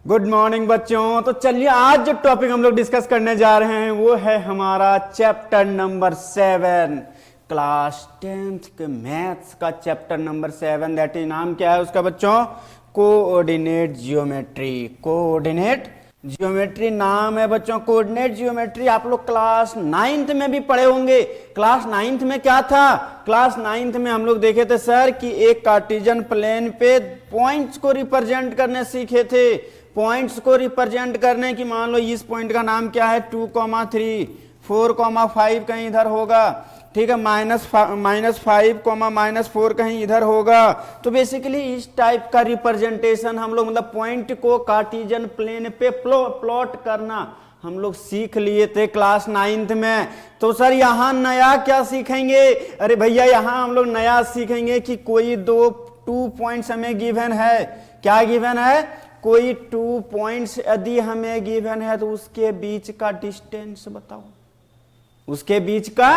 Good morning बच्चों। तो चलिए आज जो टॉपिक हम लोग डिस्कस करने जा रहे हैं वो है हमारा चैप्टर नंबर 7, क्लास 10th के मैथ्स का चैप्टर नंबर 7। दैट इज नाम क्या है उसका बच्चों? Coordinate geometry. कोऑर्डिनेट जियोमेट्री नाम है बच्चों। कोऑर्डिनेट जियोमेट्री आप लोग क्लास 9th में भी पढ़े होंगे। क्लास 9th में क्या था? क्लास 9th में हम लोग देखे थे सर कि एक कार्टेशियन प्लेन पे पॉइंट्स को रिप्रेजेंट करने सीखे थे। पॉइंट्स को रिप्रेजेंट करने की, मान लो इस पॉइंट का नाम क्या है 2,3, 4,5 कहीं इधर होगा, ठीक है, -5, -4 कहीं इधर होगा। तो बेसिकली इस टाइप का रिप्रेजेंटेशन हम लोग मतलब पॉइंट को कार्टेशियन प्लेन पे प्लॉट करना हम लोग सीख लिए थे क्लास 9th में। तो सर यहाँ नया क्या सीखेंगे? अरे भैया यहाँ हम लोग नया सीखेंगे कि कोई टू पॉइंट्स हमें गिवन है। क्या गिवन है? कोई 2 पॉइंट्स यदि हमें गिवन है तो उसके बीच का डिस्टेंस बताओ। उसके बीच का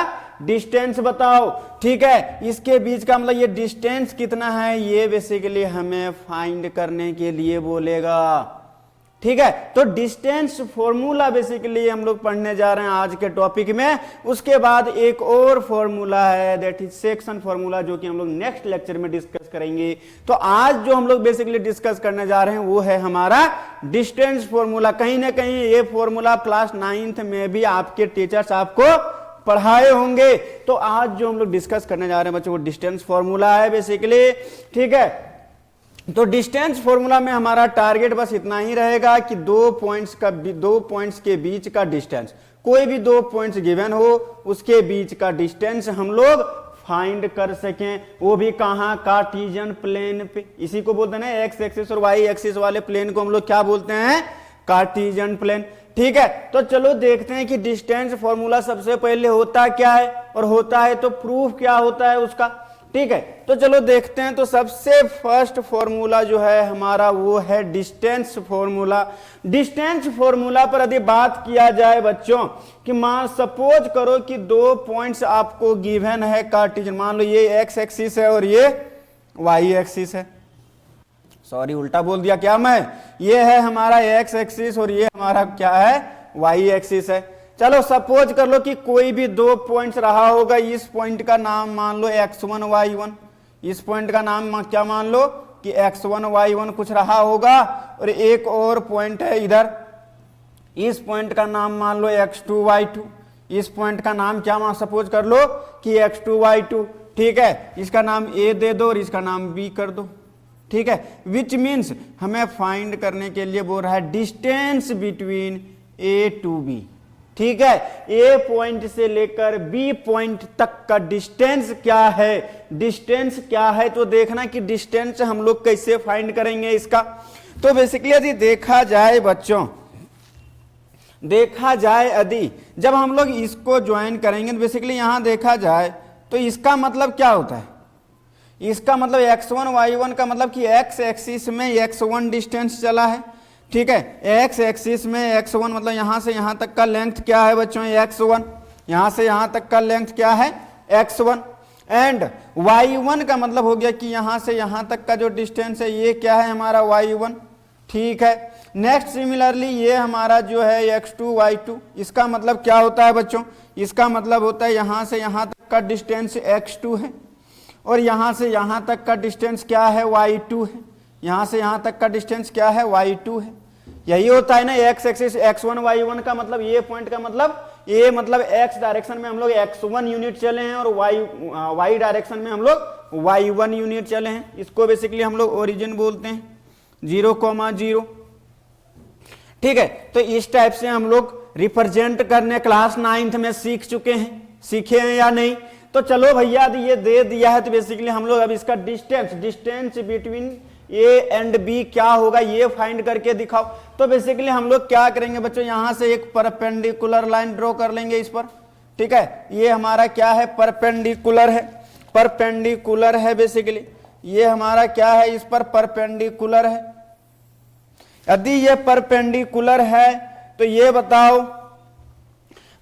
डिस्टेंस बताओ, ठीक है। इसके बीच का मतलब ये डिस्टेंस कितना है ये बेसिकली हमें फाइंड करने के लिए बोलेगा, ठीक है। तो डिस्टेंस फॉर्मूला बेसिकली हम लोग पढ़ने जा रहे हैं आज के टॉपिक में। उसके बाद एक और फॉर्मूला है, दैट इज सेक्शन फॉर्मूला, जो कि हम लोग नेक्स्ट लेक्चर में डिस्कस करेंगे। तो आज जो हम लोग बेसिकली डिस्कस करने जा रहे हैं वो है हमारा डिस्टेंस फॉर्मूला। कहीं ना कहीं ये फॉर्मूला क्लास 9th में भी आपके टीचर्स आपको पढ़ाए होंगे। तो आज जो हम लोग डिस्कस करने जा रहे हैं बच्चों वो डिस्टेंस फॉर्मूला है बेसिकली, ठीक है। तो डिस्टेंस फॉर्मूला में हमारा टारगेट बस इतना ही रहेगा कि दो पॉइंट्स के बीच का डिस्टेंस, कोई भी 2 पॉइंट्स गिवन हो उसके बीच का डिस्टेंस हम लोग फाइंड कर सकें, वो भी कहां? कार्टेशियन प्लेन पे। इसी को बोलते हैं ना, एक्स एक्सिस और वाई एक्सिस वाले प्लेन को हम लोग क्या बोलते हैं? कार्टेशियन प्लेन, ठीक है। तो चलो देखते हैं कि डिस्टेंस फॉर्मूला सबसे पहले होता क्या है, और होता है तो प्रूफ क्या होता है उसका, ठीक है। तो चलो देखते हैं। तो सबसे फर्स्ट फॉर्मूला जो है हमारा वो है डिस्टेंस फॉर्मूला। डिस्टेंस फॉर्मूला पर यदि बात किया जाए बच्चों कि मान सपोज करो कि 2 पॉइंट्स आपको गिवन है कार्टेशियन, मान लो ये एक्स एक्सिस है और ये वाई एक्सिस है। सॉरी उल्टा बोल दिया क्या मैं? ये है हमारा एक्स एक्सिस और ये हमारा क्या है? वाई एक्सिस है। चलो सपोज कर लो कि कोई भी 2 पॉइंट्स रहा होगा। इस पॉइंट का नाम मान लो x1 y1, इस पॉइंट का नाम क्या मान लो कि x1 y1 कुछ रहा होगा, और एक और पॉइंट है इधर, इस पॉइंट का नाम मान लो x2 y2, इस पॉइंट का नाम क्या मान सपोज कर लो कि x2 y2, ठीक है। इसका नाम a दे दो और इसका नाम b कर दो, ठीक है। विच मीन्स हमें फाइंड करने के लिए बोल रहा है distance between a to b, ठीक है। ए पॉइंट से लेकर बी पॉइंट तक का डिस्टेंस क्या है? डिस्टेंस क्या है तो देखना कि डिस्टेंस हम लोग कैसे फाइंड करेंगे इसका। तो बेसिकली यदि देखा जाए बच्चों, देखा जाए यदि जब हम लोग इसको ज्वाइन करेंगे तो बेसिकली यहां देखा जाए तो इसका मतलब क्या होता है? इसका मतलब x1 y1 का मतलब कि x एक्सिस में x1 डिस्टेंस चला है, ठीक है। x एक्सिस में x1 मतलब यहां से यहां तक का लेंथ क्या है बच्चों? x1। यहां से यहां तक का लेंथ क्या है? x1। एंड y1 का मतलब हो गया कि यहां से यहां तक का जो डिस्टेंस है ये क्या है? हमारा y1, ठीक है। नेक्स्ट सिमिलरली ये हमारा जो है x2 y2, इसका मतलब क्या होता है बच्चों? इसका मतलब होता है यहां से यहां तक का डिस्टेंस x2 है, और यहां से यहां तक का डिस्टेंस क्या है? y2 है। यहां से यहां तक का डिस्टेंस क्या है? y2 है। यही होता है ना x एक्सिस x1 y1 का मतलब, ये पॉइंट का मतलब, ये मतलब x डायरेक्शन में हम लोग x1 यूनिट चले हैं और y डायरेक्शन में हम लोग y1 यूनिट चले हैं। इसको बेसिकली हम लोग ओरिजिन बोलते हैं, 0,0, ठीक है। तो इस टाइप से हम लोग रिप्रेजेंट करने क्लास 9th में सीख चुके हैं, सीखे हैं या नहीं? तो चलो भैया ये दे दिया है तो बेसिकली हम लोग अब इसका distance between A and B क्या होगा ये फाइंड करके दिखाओ। तो बेसिकली हम लोग क्या करेंगे बच्चों, यहां से एक परपेंडिकुलर लाइन ड्रॉ कर लेंगे इस पर, ठीक है। ये हमारा क्या है? परपेंडिकुलर है, परपेंडिकुलर है बेसिकली। ये हमारा क्या है? इस पर परपेंडिकुलर है। यदि ये परपेंडिकुलर है तो ये बताओ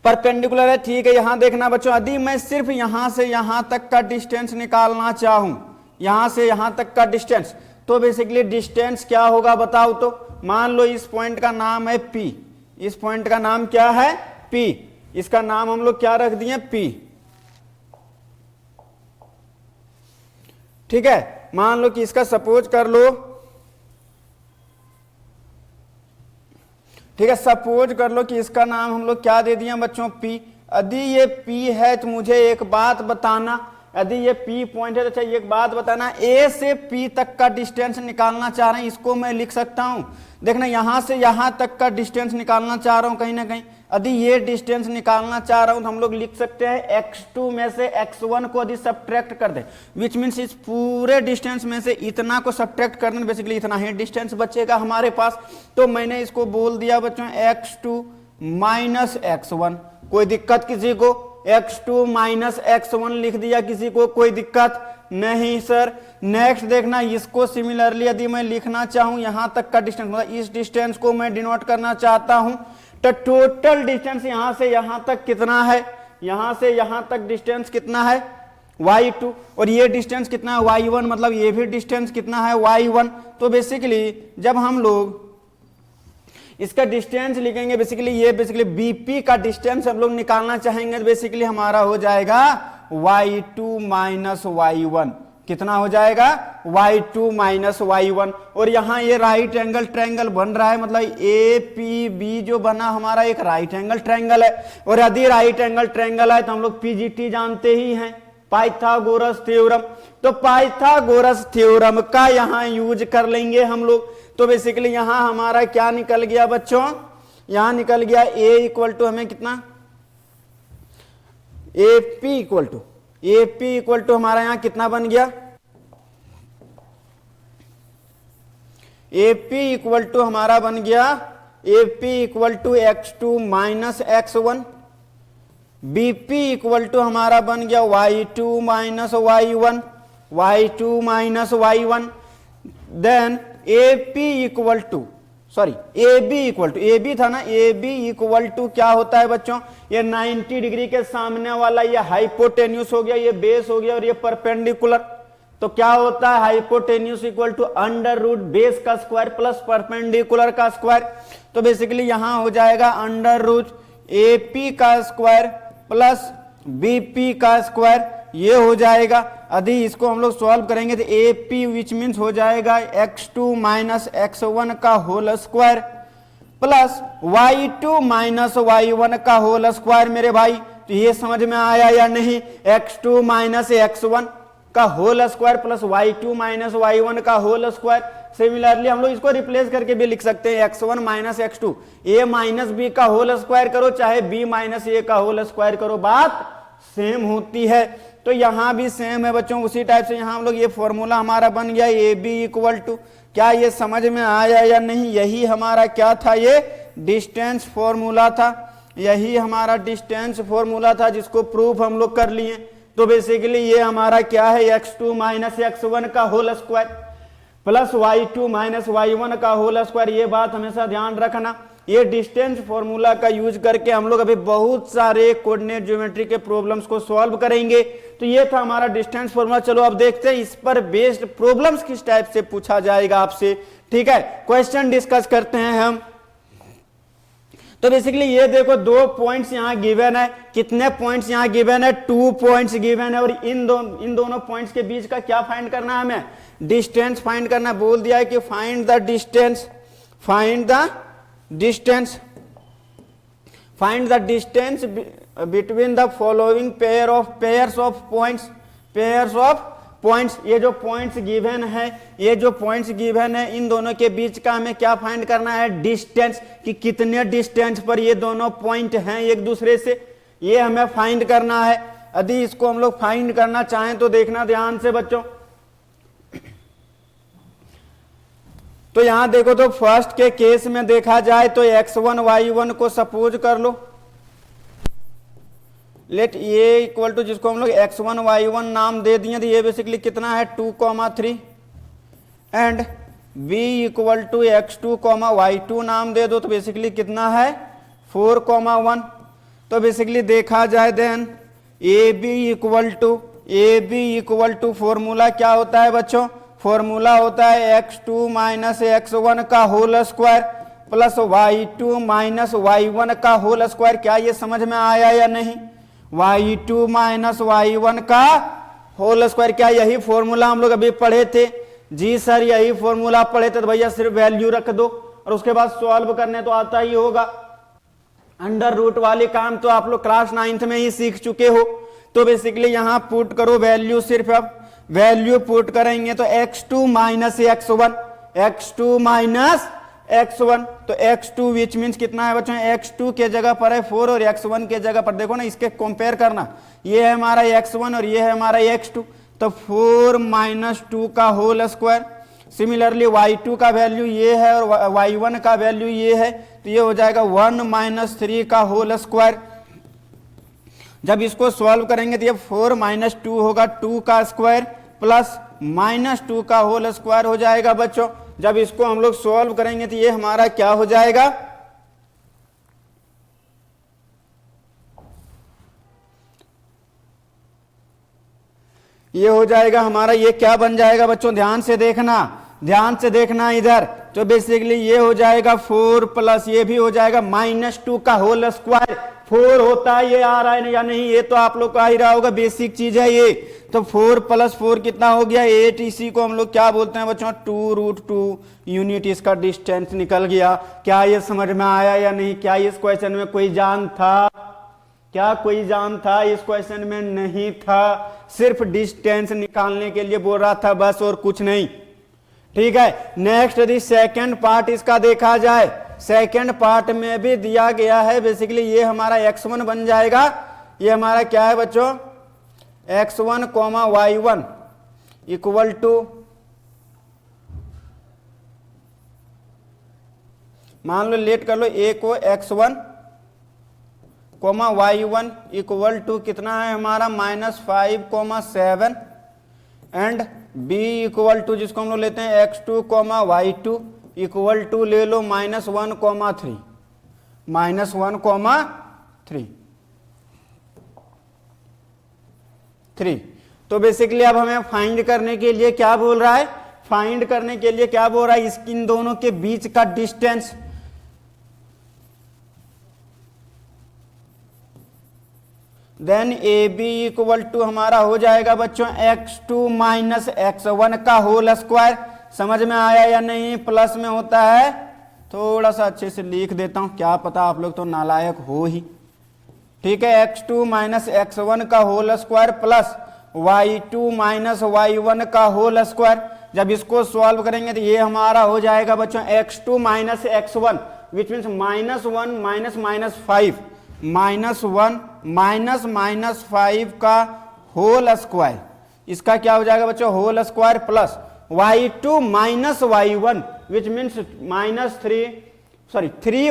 परपेंडिकुलर है, ठीक है। यहां देखना बच्चों, यदि मैं सिर्फ यहां से यहां तक का डिस्टेंस निकालना चाहूं, यहां से यहां तक का डिस्टेंस, तो बेसिकली डिस्टेंस क्या होगा बताओ तो। मान लो इस पॉइंट का नाम है P, इस पॉइंट का नाम क्या है P, इसका नाम हम लोग क्या रख दिए P, ठीक है। मान लो कि इसका सपोज कर लो, ठीक है, सपोज कर लो कि इसका नाम हम लोग क्या दे दिए बच्चों P। यदि ये P है तो मुझे एक बात बताना, यदि ये P पॉइंट है तो चाहिए एक बात बताना, A से P तक का डिस्टेंस निकालना चाह रहे हैं, इसको मैं लिख सकता हूं। देखना यहां से यहां तक का डिस्टेंस निकालना चाह रहा हूं कहीं ना कहीं, यदि ये डिस्टेंस निकालना चाह रहा हूं तो हम लोग लिख सकते हैं x2 में से x1 को यदि सब्ट्रैक्ट कर दे, विच मीन्स इस पूरे डिस्टेंस में से इतना को सब्ट्रैक्ट करना, बेसिकली इतना ही डिस्टेंस बचेगा हमारे पास। तो मैंने इसको बोल दिया बच्चों x2 माइनस x1, कोई दिक्कत किसी को, x2 माइनस x1 लिख दिया किसी को, कोई दिक्कत नहीं सर। नेक्स्ट देखना, इसको सिमिलरली यदि मैं लिखना चाहूं यहां तक का डिस्टेंस, मतलब इस डिस्टेंस को मैं डिनोट करना चाहता हूं, तो टोटल डिस्टेंस यहां से यहां तक कितना है, यहां से यहां तक डिस्टेंस कितना है y2, और ये डिस्टेंस कितना है y1, मतलब ये भी डिस्टेंस कितना है y1। तो बेसिकली जब हम लोग इसका डिस्टेंस लिखेंगे, बेसिकली ये बेसिकली बीपी का डिस्टेंस हम लोग निकालना चाहेंगे, तो बेसिकली हमारा हो जाएगा y2 माइनस y1, कितना हो जाएगा y2 माइनस y1। और यहां ये राइट एंगल ट्रायंगल बन रहा है, मतलब APB जो बना हमारा एक राइट एंगल ट्रायंगल है, और यदि राइट एंगल ट्रायंगल है तो हम लोग PGT जानते ही हैं, पाइथागोरस थ्योरम। तो पाइथागोरस थ्योरम का यहां यूज कर लेंगे हम लोग। तो बेसिकली यहां हमारा क्या निकल गया बच्चों, यहां निकल गया A इक्वल टू हमें कितना, AP इक्वल टू हमारा यहां कितना बन गया, AP इक्वल टू हमारा बन गया, AP equal to x2 minus x1, BP equal to हमारा बन गया y2 minus y1, y2 minus y1। Then AP equal to, sorry AB equal to, AB था ना, AB इक्वल टू क्या होता है बच्चों, ये 90 डिग्री के सामने वाला ये हाइपोटेन्यूस हो गया, ये बेस हो गया, और ये परपेंडिकुलर। तो क्या होता है hypotenuse equal to under root base का स्क्वायर प्लस परपेंडिकुलर का स्क्वायर। तो बेसिकली यहां हो जाएगा अंडर रूट AP का स्क्वायर प्लस BP का स्क्वायर, ये हो जाएगा। यदि इसको हम लोग सॉल्व करेंगे तो AP विच मीन्स हो जाएगा x2 माइनस x1 का whole square plus y2 minus y1 का होल स्क्वायर। मेरे भाई तो ये समझ में आया या नहीं, x2 माइनस x1 का whole square plus y2 minus y1 का होल स्क्वायर। सिमिलरली हम लोग इसको रिप्लेस करके भी लिख सकते हैं x1 minus x2, a minus b का होल स्क्वायर करो चाहे b माइनस a का होल स्क्वायर करो, बात सेम होती है। तो यहां भी सेम है बच्चों, उसी टाइप से यहां हम लोग ये फॉर्मूला हमारा बन गया AB इक्वल टू, क्या ये समझ में आया या नहीं, यही हमारा क्या था, ये डिस्टेंस फॉर्मूला था, यही हमारा डिस्टेंस फॉर्मूला था जिसको प्रूफ हम लोग कर लिए। तो बेसिकली ये हमारा क्या है, x2 माइनस x1 का whole square plus y2 minus y1 का होल स्क्वायर। ये बात हमेशा ध्यान रखना, ये डिस्टेंस फॉर्मूला का यूज करके हम लोग अभी बहुत सारे कोऑर्डिनेट ज्योमेट्री के प्रॉब्लम्स को सॉल्व करेंगे। तो ये था हमारा डिस्टेंस फॉर्मूला। चलो अब देखते हैं इस पर बेस्ड प्रॉब्लम्स किस टाइप से पूछा जाएगा आपसे, ठीक है। क्वेश्चन डिस्कस करते हैं हम। तो बेसिकली ये देखो दो पॉइंट्स यहां गिवन है, कितने पॉइंट्स यहां गिवन है, 2 पॉइंट्स गिवन है, और इन दोनों पॉइंट्स के बीच का क्या फाइंड करना है हमें, डिस्टेंस फाइंड करना। बोल दिया है कि find the distance, find the distance, find the distance between the following pairs of points. ये जो पॉइंट्स गिवन है, ये जो पॉइंट्स गिवन है, इन दोनों के बीच का हमें क्या फाइंड करना है, डिस्टेंस, कि कितने डिस्टेंस पर ये दोनों पॉइंट हैं एक दूसरे से, ये हमें फाइंड करना है। यदि इसको हम लोग फाइंड करना चाहें तो देखना ध्यान से बच्चों। तो यहां देखो, तो फर्स्ट के केस में देखा जाए तो x1 y1 को सपोज कर लो, लेट ये इक्वल टू, जिसको हम लोग x1 y1 नाम दे दिए, तो ये बेसिकली कितना है 2,3, and b equal to x2, y2 नाम दे दो, तो बेसिकली कितना है 4,1। तो बेसिकली देखा जाए then AB equal to formula क्या होता है बच्चों, फॉर्मूला होता है x2 माइनस x1 का whole square plus y2 minus y1 का होल स्क्वायर। क्या ये समझ में आया या नहीं? y2 माइनस y1 का होल स्क्वायर, क्या यही फॉर्मूला हम लोग अभी पढ़े थे? जी सर, यही फॉर्मूला पढ़े थे। तो भैया सिर्फ वैल्यू रख दो और उसके बाद सॉल्व करने तो आता ही होगा। अंडर रूट वाले काम तो आप लोग क्लास 9th में ही सीख चुके हो। तो बेसिकली यहां पुट करो वैल्यू, सिर्फ अब वैल्यू पुट करेंगे तो x2 minus x1, x2 minus x1, तो x2 विच मीन्स कितना है बच्चों? x2 के जगह पर है 4 और x1 के जगह पर देखो ना, इसके कंपेयर करना, ये है हमारा x1 और ये है हमारा x2, तो 4 माइनस 2 का होल स्क्वायर। सिमिलरली y2 का वैल्यू ये है और y1 का वैल्यू ये है, तो ये हो जाएगा 1 माइनस 3 का होल स्क्वायर। जब इसको सॉल्व करेंगे तो ये 4 माइनस 2 होगा 2 का स्क्वायर प्लस माइनस 2 का होल स्क्वायर हो जाएगा बच्चों। जब इसको हम लोग सॉल्व करेंगे तो ये हमारा क्या हो जाएगा? ये हो जाएगा हमारा, ये क्या बन जाएगा बच्चों? ध्यान से देखना, ध्यान से देखना इधर। तो बेसिकली ये हो जाएगा 4 प्लस ये भी हो जाएगा माइनस 2 का होल स्क्वायर। 4 होता है, ये आ रहा है या नहीं? ये तो आप लोग को आ ही रहा होगा, बेसिक चीज है ये। तो 4 प्लस 4 कितना हो गया? 8। इसी को हम लोग क्या बोलते हैं बच्चों? 2√2 यूनिट इसका डिस्टेंस निकल गया। क्या ये समझ में आया या नहीं? क्या इस क्वेश्चन में कोई जान था? क्या कोई जान था? इस क्वेश्चन में नहीं था, सिर्फ डिस्टेंस निकालने के लिए बोल रहा था बस, और कुछ नहीं। ठीक है, नेक्स्ट यदि सेकंड पार्ट इसका देखा जाए, सेकंड पार्ट में भी दिया गया है। बेसिकली ये हमारा x1 बन जाएगा, ये हमारा क्या है बच्चों? x1 comma y1 equal to, मान लो लेट कर लो, a को x1 coma y1 equal to कितना है हमारा? -5,7 एंड b इक्वल टू, जिसको हम लोग लेते हैं x2 coma y2 equal to ले लो -1,3 -1,3। तो बेसिकली अब हमें फाइंड करने के लिए क्या बोल रहा है? फाइंड करने के लिए क्या बोल रहा है? इन दोनों के बीच का distance. Then A B equal to हमारा हो जाएगा बच्चों x2 माइनस x1 का होल स्क्वायर। समझ में आया या नहीं? प्लस में होता है, थोड़ा सा अच्छे से लिख देता हूं, क्या पता आप लोग तो नालायक हो ही। ठीक है, x2 माइनस x1 का whole square plus y2 minus y1 का होल स्क्वायर। जब इसको सॉल्व करेंगे तो ये हमारा हो जाएगा बच्चों x2 minus x1 which means -1 minus -5 -1 minus -5 का होल स्क्वायर। इसका क्या हो जाएगा बच्चों? Whole square plus y2 minus y1 which means -3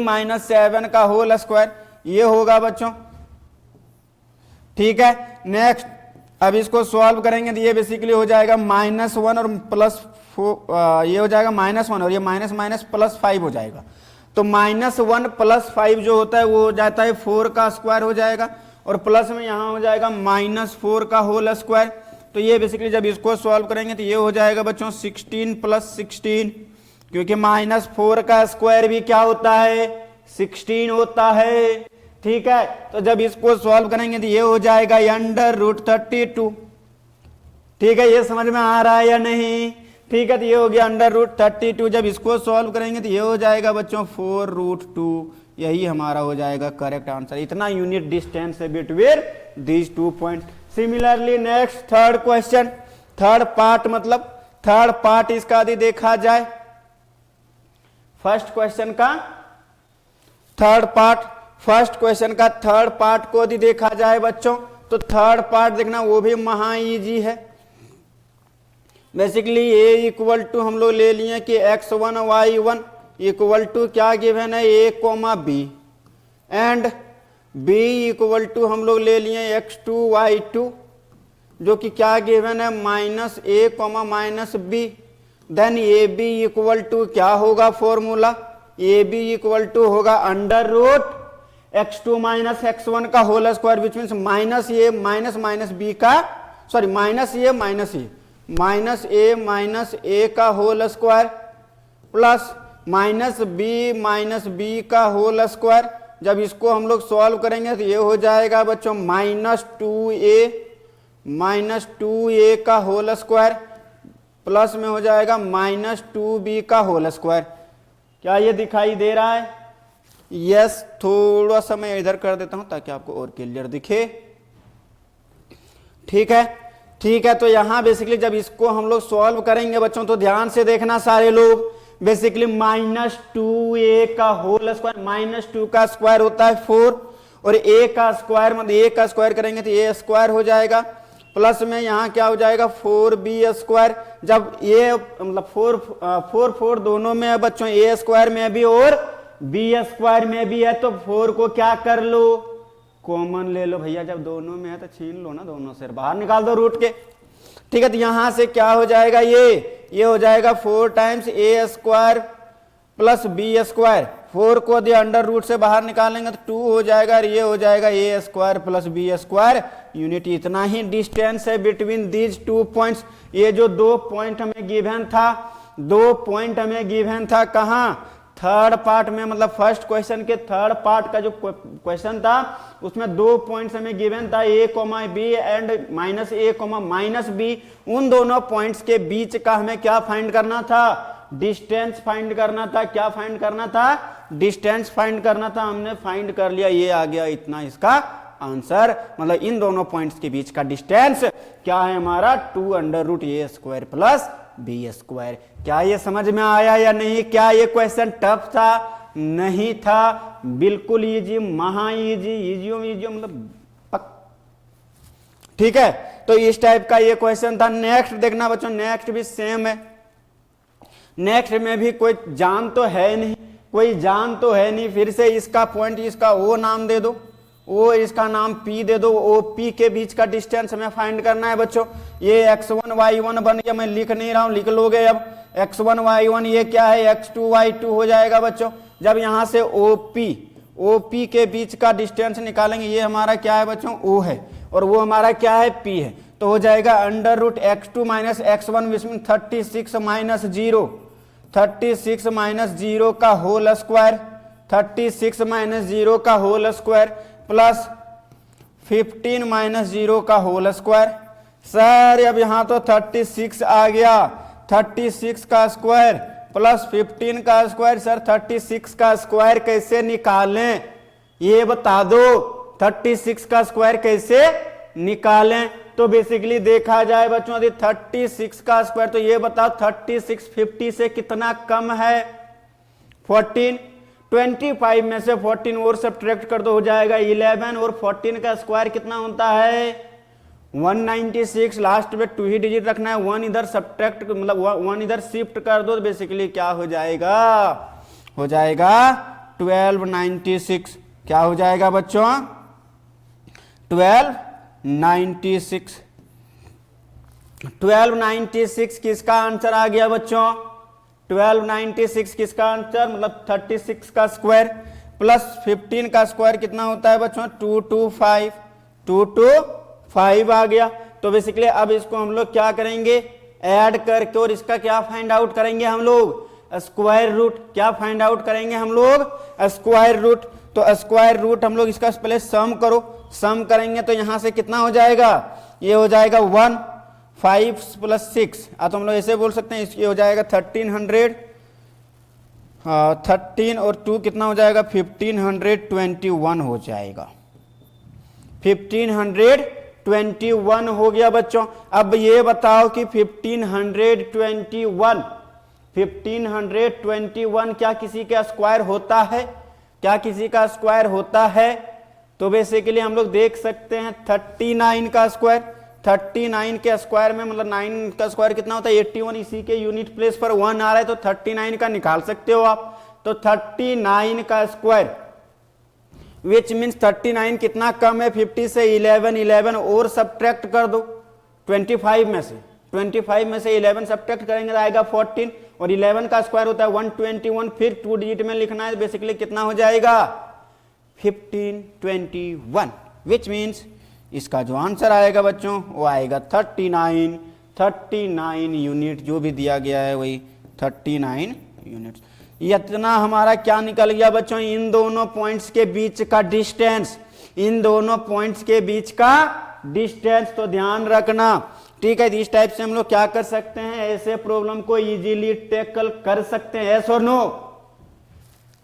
minus 7 का होल स्क्वायर, ये होगा बच्चों। ठीक है, नेक्स्ट अब इसको सॉल्व करेंगे तो ये बेसिकली हो जाएगा -1 और +4, ये हो जाएगा -1 और ये माइनस माइनस +5 हो जाएगा। तो -1 +5 जो होता है वो हो जाता है 4 का स्क्वायर हो जाएगा, और प्लस में यहाँ हो जाएगा -4 का होल स्क्वायर। तो ये बेसिकली जब इसको सॉल्व करेंगे तो ये हो जाएगा बच्चों 16 + 16, क्योंकि -4 का स्क्वायर भी क्या होता है? 16 होता है। ठीक है, तो जब इसको सॉल्व करेंगे तो ये हो जाएगा √32। ठीक है, ये समझ में आ रहा है या नहीं? ठीक है, तो ये हो गया √32। जब इसको सॉल्व करेंगे तो ये हो जाएगा बच्चों 4√2। यही हमारा हो जाएगा करेक्ट आंसर। इतना यूनिट डिस्टेंस है between these 2 point. Similarly next third question, third part मतलब थर्ड पार्ट इसका यदि देखा जाए, फर्स्ट क्वेश्चन का थर्ड पार्ट, फर्स्ट क्वेश्चन का थर्ड पार्ट को यदि देखा जाए बच्चों, तो थर्ड पार्ट देखना वो भी महा इजी है। बेसिकली a इक्वल टू हम लोग ले लिए कि x1 y1 इक्वल टू क्या गिवन है? a, b and b equal to हम लोग ले लिए x2 y2 जो कि क्या गिवन है? -a, -b। Then A B equal to क्या होगा formula? A B equal to होगा √a x2 माइनस x1 का whole square which means minus A minus minus B का, sorry minus A minus A का whole square plus minus B का whole square. जब इसको हम लोग सॉल्व करेंगे तो ये हो जाएगा बच्चों माइनस टू ए का होल स्क्वायर प्लस में हो जाएगा माइनस 2b का होल स्क्वायर। क्या ये दिखाई दे रहा है? यस, थोड़ा सा मैं इधर कर देता हूं ताकि आपको और क्लियर दिखे। ठीक है, तो यहां बेसिकली जब इसको हम लोग सॉल्व करेंगे बच्चों तो ध्यान से देखना सारे लोग, बेसिकली माइनस 2a का होल स्क्वायर, माइनस 2 का स्क्वायर होता है 4 और a का स्क्वायर मतलब a का स्क्वायर करेंगे तो a स्क्वायर हो जाएगा प्लस में यहाँ क्या हो जाएगा 4b स्क्वायर। जब ये मतलब 4 दोनों में है बच्चों, a स्क्वायर में भी और b स्क्वायर में भी है, तो 4 को क्या कर लो, कॉमन ले लो भैया। जब दोनों में है तो छीन लो ना, दोनों से बाहर निकाल दो रूट के। ठीक है, तो यहां से क्या हो जाएगा, ये हो जाएगा 4 times a square plus b square. 4 को दिया अंडर रूट से बाहर निकालेंगे तो 2 हो जाएगा और ये हो जाएगा a square plus b square unit. इतना ही डिस्टेंस है बिटवीन दीज 2 पॉइंट्स। ये जो 2 पॉइंट हमें गिवन था कहाँ, थर्ड पार्ट में, मतलब फर्स्ट क्वेश्चन के थर्ड पार्ट का जो क्वेश्चन था उसमें 2 पॉइंट्स हमें गिवन था a, b and minus a, minus b। उन दोनों पॉइंट्स के बीच का हमें क्या फाइंड करना था, डिस्टेंस फाइंड करना था। क्या फाइंड करना था, डिस्टेंस फाइंड करना था। हमने फाइंड कर लिया, ये आ गया इतना इसका आंसर। मतलब इन दोनों पॉइंट्स के बीच का डिस्टेंस क्या है हमारा 2 under root a square plus b square. क्या ये समझ में आया या नहीं? क्या ये क्वेश्चन टफ था? नहीं था, बिल्कुल इजी, महा इजी मतलब ठीक है। तो इस टाइप का ये क्वेश्चन था। नेक्स्ट देखना बच्चों, नेक्स्ट भी सेम है। नेक्स्ट में भी कोई जान तो है नहीं, फिर से इसका पॉइंट इसका ओ नाम दे दो, ओ इसका नाम P दे दो, ओ P के बीच का डिस्टेंस हमें फाइंड करना है बच्चों। ये x1 y1 बन गया, मैं लिख नहीं रहा हूं, लिख लोगे अब। x1 y1 ये क्या है, x2 y2 हो जाएगा बच्चों। जब यहां से OP के बीच का डिस्टेंस निकालेंगे, ये हमारा क्या है बच्चों, O है और वो हमारा क्या है, P है। तो हो जाएगा under root x2 minus x1 which mean 36 minus 0 का होल स्क्वायर, 36 माइनस 0 का होल स्क्वायर प्लस 15 माइनस 0 का होल स्क्वायर। सर अब यहां तो 36 आ गया, 36 का स्क्वायर प्लस 15 का स्क्वायर। सर 36 का स्क्वायर कैसे निकालें ये बता दो, 36 का स्क्वायर कैसे निकालें? तो बेसिकली देखा जाए बच्चों यदि 36 का स्क्वायर, तो ये बताओ 36 50 से कितना कम है, 14। 25 में से 14 और सब्ट्रैक्ट कर दो, हो जाएगा 11 और 14 का स्क्वायर कितना होता है 196। लास्ट में 2 ही डिजिट रखना है, 1 इधर सब्ट्रैक्ट मतलब 1 इधर शिफ्ट कर दो, तो बेसिकली क्या हो जाएगा, हो जाएगा 1296। क्या हो जाएगा बच्चों 1296। 1296 किसका आंसर आ गया बच्चों, 1296 किसका आंसर मतलब 36 का स्क्वायर प्लस 15 का स्क्वायर कितना होता है बच्चों 225 आ गया। तो बेसिकली अब इसको हम लोग क्या करेंगे, ऐड करके और इसका क्या फाइंड आउट करेंगे हम लोग, स्क्वायर रूट। क्या फाइंड आउट करेंगे हम लोग, स्क्वायर रूट। तो स्क्वायर रूट हम लोग इसका पहले सम करो, सम करेंगे तो यहां से कितना हो जाएगा, ये हो जाएगा 1 5 प्लस 6, तो हम लोग ऐसे बोल सकते हैं, इसकी हो जाएगा 1300, 13 और 2 कितना हो जाएगा 1521 हो जाएगा, 1521 हो गया बच्चों। अब ये बताओ कि 1521 क्या किसी का स्क्वायर होता है, क्या किसी का स्क्वायर होता है? तो बेसिकली हम लोग देख सकते हैं 39 का स्क्वायर, 39 के स्क्वायर में मतलब 9 का स्क्वायर कितना होता है 81, इसी के यूनिट प्लेस पर 1 आ रहा है तो 39 का निकाल सकते हो आप। तो 39 का स्क्वायर विच मीन्स 39 कितना कम है 50 से, 11 और सब्ट्रैक्ट कर दो 25 में से, 25 में से 11 सब्ट्रैक्ट करेंगे तो आएगा 14 और 11 का स्क्वायर होता है 121, फिर 2 डिजिट में लिखना है, बेसिकली कितना हो जाएगा 15, 21, विच मीन्स इसका जो आंसर आएगा बच्चों वो आएगा 39 यूनिट, जो भी दिया गया है वही 39 यूनिट। इतना हमारा क्या निकल गया बच्चों, इन दोनों पॉइंट्स के बीच का डिस्टेंस, इन दोनों पॉइंट्स के बीच का डिस्टेंस। तो ध्यान रखना, ठीक है। इस टाइप से हम लोग क्या कर सकते हैं, ऐसे प्रॉब्लम को इजीली टैकल कर सकते हैं। एस और नो,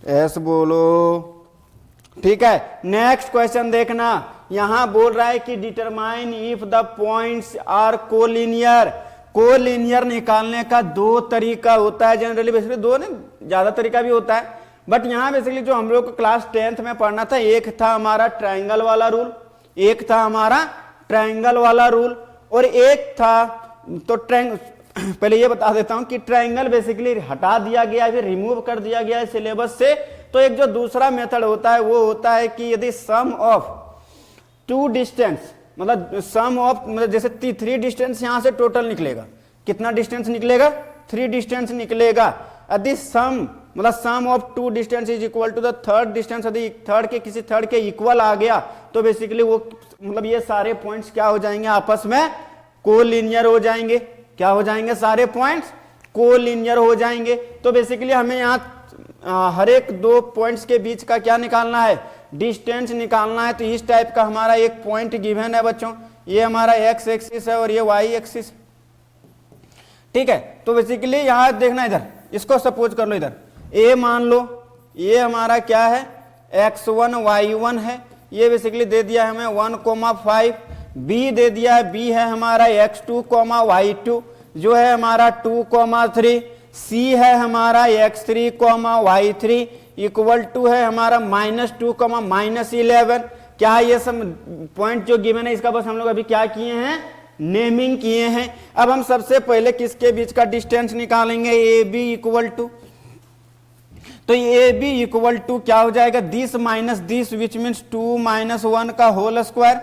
एस बोलो, ठीक है। नेक्स्ट क्वेश्चन देखना, यहां बोल रहा है कि determine if the points are collinear. Collinear निकालने का दो तरीका होता है जनरली, बेसिकली दो नहीं ज्यादा तरीका भी होता है, बट यहां बेसिकली जो हम लोग को क्लास 10th में पढ़ना था, एक था हमारा ट्राइंगल वाला रूल, एक था हमारा ट्राइंगल वाला रूल, और एक था तो पहले ये बता देता हूं कि ट्राइंगल बेसिकली हटा दिया गया, फिर रिमूव कर दिया गया है सिलेबस से। तो एक जो दूसरा मेथड होता है वो होता है कि यदि सम ऑफ टू डिस्टेंस, मतलब सम ऑफ, मतलब जैसे 3 डिस्टेंस यहां से टोटल निकलेगा, कितना डिस्टेंस निकलेगा, 3 डिस्टेंस निकलेगा। यदि सम मतलब sum of 2 distance is equal to the third distance, यदि थर्ड के किसी थर्ड के इक्वल आ गया तो बेसिकली वो मतलब ये सारे पॉइंट्स क्या हो जाएंगे, आपस में कोलिनियर हो जाएंगे। क्या हो जाएंगे, सारे पॉइंट्स कोलिनियर हो जाएंगे। तो बेसिकली हमें यहाँ हर एक दो पॉइंट्स के बीच का क्या निकालना है, डिस्टेंस निकालना है। तो इस टाइप का हमारा एक पॉइंट गिवन है बच्चों, ये हमारा एक्स एक्सिस है और ये वाई एक्सिस, ठीक है। तो बेसिकली यहां देखना, इधर इसको सपोज कर लो, इधर ए मान लो, ये हमारा क्या है, x1 y1 है, ये बेसिकली दे दिया है हमें 1,5, बी दे दिया है, बी है हमारा x2, y2 जो है हमारा 2,3, सी है हमारा x3, y3 इक्वल टू है हमारा -2, -11। क्या ये सब पॉइंट जो गिवन है इसका बस हम लोग अभी क्या किए हैं, नेमिंग किए हैं। अब हम सबसे पहले किसके बीच का डिस्टेंस निकालेंगे, ए बी इक्वल टू, तो ए बी इक्वल टू क्या हो जाएगा, this minus this which means 2 - 1 का होल स्क्वायर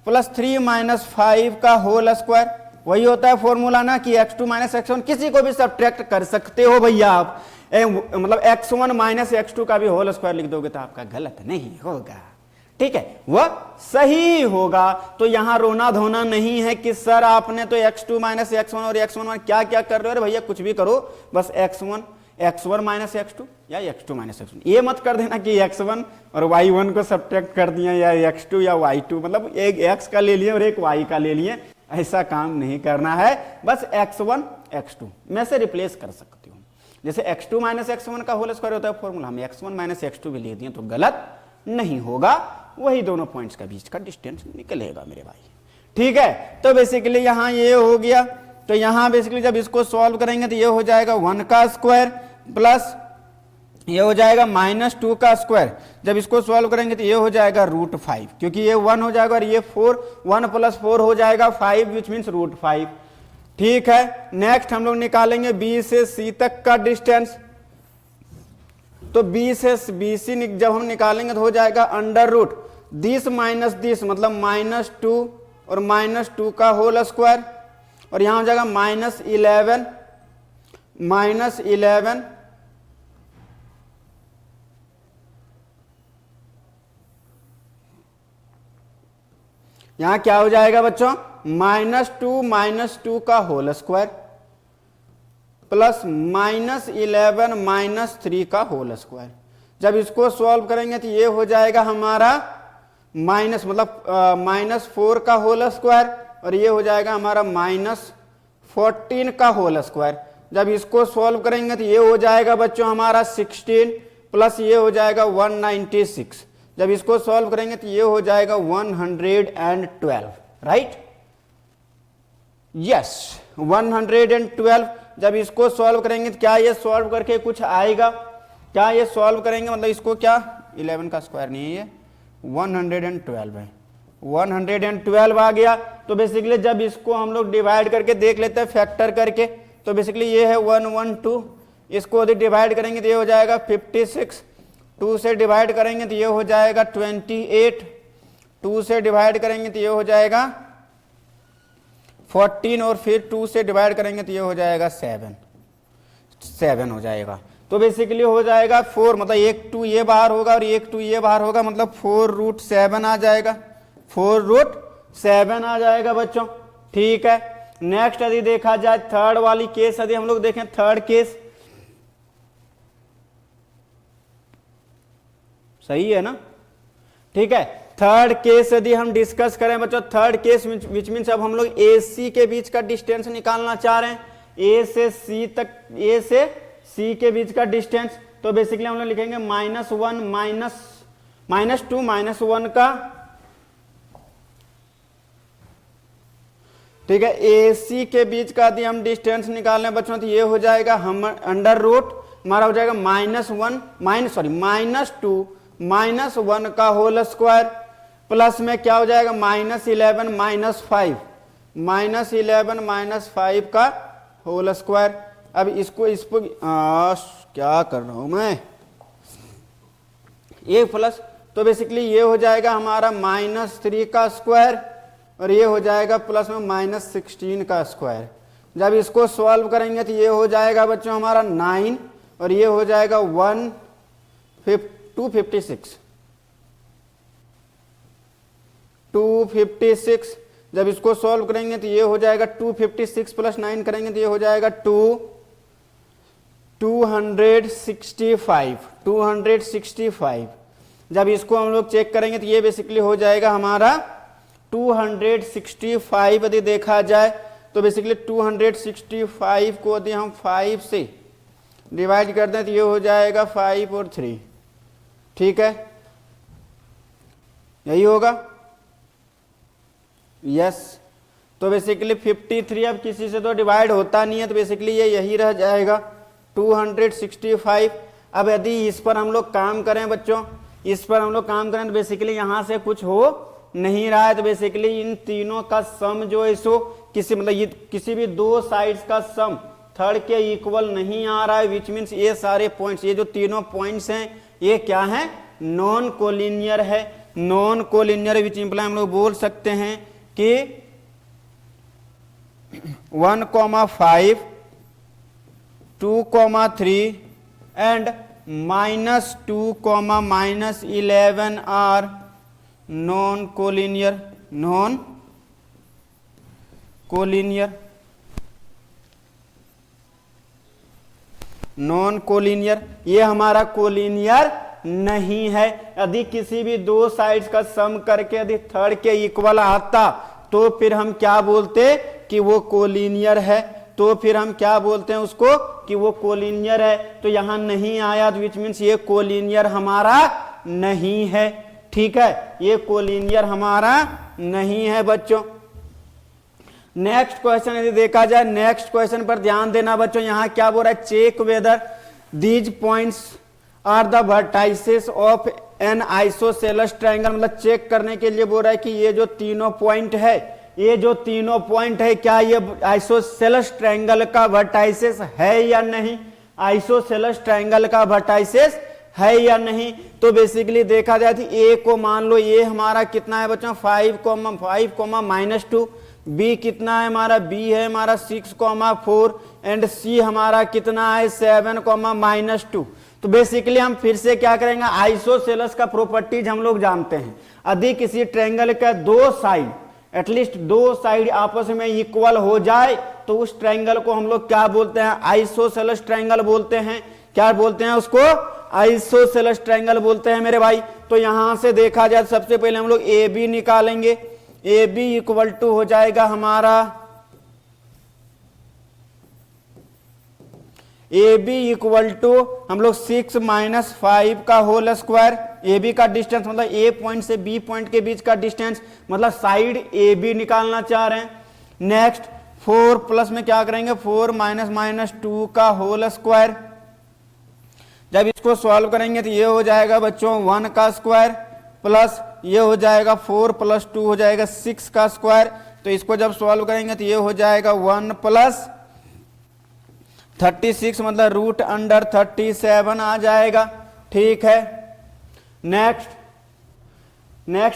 प्लस 3 - 5 का होल स्क्वायर। वही होता है फॉर्मूला ना कि x2 - x1, किसी को भी सब्ट्रैक्ट कर सकते हो भैया आप, मतलब x1 - x2 का भी होल स्क्वायर लिख दोगे तो आपका गलत नहीं होगा, ठीक है, वह सही होगा। तो यहां रोना धोना नहीं है कि सर आपने तो x2 - x1 और x1 क्या क्या कर रहे हो। अरे भैया कुछ भी करो, बस x1 - x2 या x2 - x1, ये मत कर देना कि x1 और y1 को सब्ट्रैक्ट कर दिया, या x2 या y2, मतलब एक x का ले लिए और एक y का ले लिए, ऐसा काम नहीं करना है। बस x1 x2 में से रिप्लेस कर सकती हूँ, जैसे x2 - x1 का होल स्क्वायर होता है फॉर्मूला, हम x1 - x2 भी लिख दिए तो गलत नहीं होगा, वही दोनों पॉइंट्स का बीच का डिस्टेंस निकलेगा मेरे भाई, ठीक है। तो बेसिकली यहां ये हो गया, तो यहां बेसिकली जब इसको सॉल्व करेंगे तो ये हो जाएगा 1 का स्क्वायर प्लस ये हो जाएगा -2 का स्क्वायर। जब इसको सॉल्व करेंगे तो ये हो जाएगा √5, क्योंकि ये 1 हो जाएगा और ये 4, 1 + 4 हो जाएगा 5 विच मीन्स √5, ठीक है। नेक्स्ट हम लोग निकालेंगे बी से सी तक का डिस्टेंस, तो बी से बी सी जब हम निकालेंगे तो हो जाएगा √ दिस माइनस दिस, मतलब -2 और -2 का होल स्क्वायर, और यहां हो जाएगा -11 यहां क्या हो जाएगा बच्चों, -2 का होल स्क्वायर प्लस -11 -3 का होल स्क्वायर। जब इसको सॉल्व करेंगे तो ये हो जाएगा हमारा माइनस, मतलब -4 का होल स्क्वायर, और ये हो जाएगा हमारा -14 का होल स्क्वायर। जब इसको सॉल्व करेंगे तो ये हो जाएगा बच्चों हमारा 16 प्लस ये हो जाएगा 196। जब इसको सॉल्व करेंगे तो ये हो जाएगा 112, राइट, यस 112। जब इसको सॉल्व करेंगे तो क्या ये सॉल्व करके कुछ आएगा, क्या ये सॉल्व करेंगे, मतलब इसको क्या 11 का स्क्वायर नहीं है, ये 112 है, 112 आ गया। तो बेसिकली जब इसको हम लोग डिवाइड करके देख लेते हैं फैक्टर करके, तो बेसिकली ये है 112, इसको यदि डिवाइड करेंगे तो ये हो जाएगा 56, 2 से डिवाइड करेंगे तो ये हो जाएगा 28, 2 से डिवाइड करेंगे तो ये हो जाएगा 14, और फिर 2 से डिवाइड करेंगे तो ये हो जाएगा 7 हो जाएगा। तो बेसिकली हो जाएगा 4, मतलब 1 2 ये बाहर होगा और 1 2 ये बाहर होगा, मतलब 4√7 आ जाएगा, 4√7 आ जाएगा बच्चों। ठीक है, नेक्स्ट यदि देखा जाए थर्ड वाली केस, यदि हम लोग देखें थर्ड केस, सही है ना। ठीक है, थर्ड केस यदि हम डिस्कस करें बच्चों, थर्ड केस विच मीन्स अब हम लोग ए सी के बीच का डिस्टेंस निकालना चाह रहे हैं, ए से सी तक, ए से सी के बीच का डिस्टेंस। तो बेसिकली हम लोग लिखेंगे -1 -2 -1 का, ठीक है, ए सी के बीच का यदि हम डिस्टेंस निकाल लें बच्चों, तो ये हो जाएगा हम अंडर रूट हमारा हो जाएगा -2 -1 का होल स्क्वायर, प्लस में क्या हो जाएगा -11 -5 का होल स्क्वायर। अब इसको क्या कर रहा हूं मैं, ये प्लस, तो बेसिकली ये हो जाएगा हमारा -3 का स्क्वायर और ये हो जाएगा प्लस में -16 का स्क्वायर। जब इसको सॉल्व करेंगे तो ये हो जाएगा बच्चों हमारा 9 और ये हो जाएगा 256। जब इसको सॉल्व करेंगे तो ये हो जाएगा 256 प्लस 9 करेंगे तो ये हो जाएगा 265। जब इसको हम लोग चेक करेंगे तो ये बेसिकली हो जाएगा हमारा 265। यदि देखा जाए तो बेसिकली 265 को यदि हम 5 से डिवाइड कर दें तो ये हो जाएगा 5 और 3। ठीक है, यही होगा, यस। तो बेसिकली 53 अब किसी से तो डिवाइड होता नहीं है, तो बेसिकली ये यही रह जाएगा 265। अब यदि इस पर हम लोग काम करें बच्चों, इस पर हम लोग काम करें तो बेसिकली यहां से कुछ हो नहीं रहा है, तो बेसिकली इन तीनों का सम जो है सो किसी मतलब ये किसी भी दो साइड्स का सम थर्ड के इक्वल नहीं आ रहा है, विच मीन्स ये सारे पॉइंट्स, ये जो तीनों पॉइंट्स हैं ये क्या है, नॉन कोलिनियर है। नॉन कोलिनियर विच इंप्लाई हम लोग बोल सकते हैं कि 1,5 2,3 and -2, -11 are non collinear. Non collinear ये हमारा कोलिनियर नहीं है। यदि किसी भी दो साइड्स का सम करके यदि थर्ड के इक्वल आता तो फिर हम क्या बोलते कि वो कोलिनियर है, तो फिर हम क्या बोलते हैं उसको कि वो कोलिनियर है। तो यहां नहीं आया विच मीन्स ये कोलिनियर हमारा नहीं है। ठीक है, ये कोलिनियर हमारा नहीं है बच्चों। नेक्स्ट क्वेश्चन यदि देखा जाए, नेक्स्ट क्वेश्चन पर ध्यान देना बच्चों, यहां क्या बोल रहा है, check whether these points are the vertices of an isosceles triangle, मतलब चेक करने के लिए बोल रहा है कि ये जो तीनों पॉइंट है, ये जो तीनों पॉइंट है क्या ये आइसोसेलेस ट्रायंगल का वर्टाइसेस है या नहीं, आइसोसेलेस ट्रायंगल का वर्टाइसेस है या नहीं। तो बेसिकली देखा जाए तो ए को मान लो ये हमारा कितना है बच्चों 5, -2, बी कितना है हमारा, बी है हमारा 6, 4 एंड सी हमारा कितना है 7, -2। तो बेसिकली हम फिर से क्या करेंगे, आइसोसेलेस का प्रॉपर्टीज हम लोग जानते हैं। यदि किसी ट्रायंगल का दो साइड एटलीस्ट दो साइड आपस में इक्वल हो जाए तो उस ट्रायंगल को हम लोग क्या बोलते हैं, आइसोसेलेस ट्रायंगल बोलते हैं। क्या बोलते हैं उसको, आइसोसेलेस ट्रायंगल बोलते हैं मेरे भाई। तो यहां से देखा जाए सबसे पहले हम लोग ए बी निकालेंगे, ए बी इक्वल टू हो जाएगा हमारा, ए बी इक्वल टू हम लोग 6 - 5 का होल स्क्वायर। ए बी का डिस्टेंस मतलब ए पॉइंट से बी पॉइंट के बीच का डिस्टेंस, मतलब साइड ए बी निकालना चाह रहे हैं। नेक्स्ट 4 प्लस में क्या करेंगे, 4 -2 का होल स्क्वायर। जब इसको सॉल्व करेंगे तो ये हो जाएगा बच्चों 1 का स्क्वायर, प्लस ये हो जाएगा 4 + 2 हो जाएगा 6 का स्क्वायर। तो इसको जब सॉल्व करेंगे तो ये हो जाएगा 1 + 36 मतलब √37 आ जाएगा। ठीक है, नेक्स्ट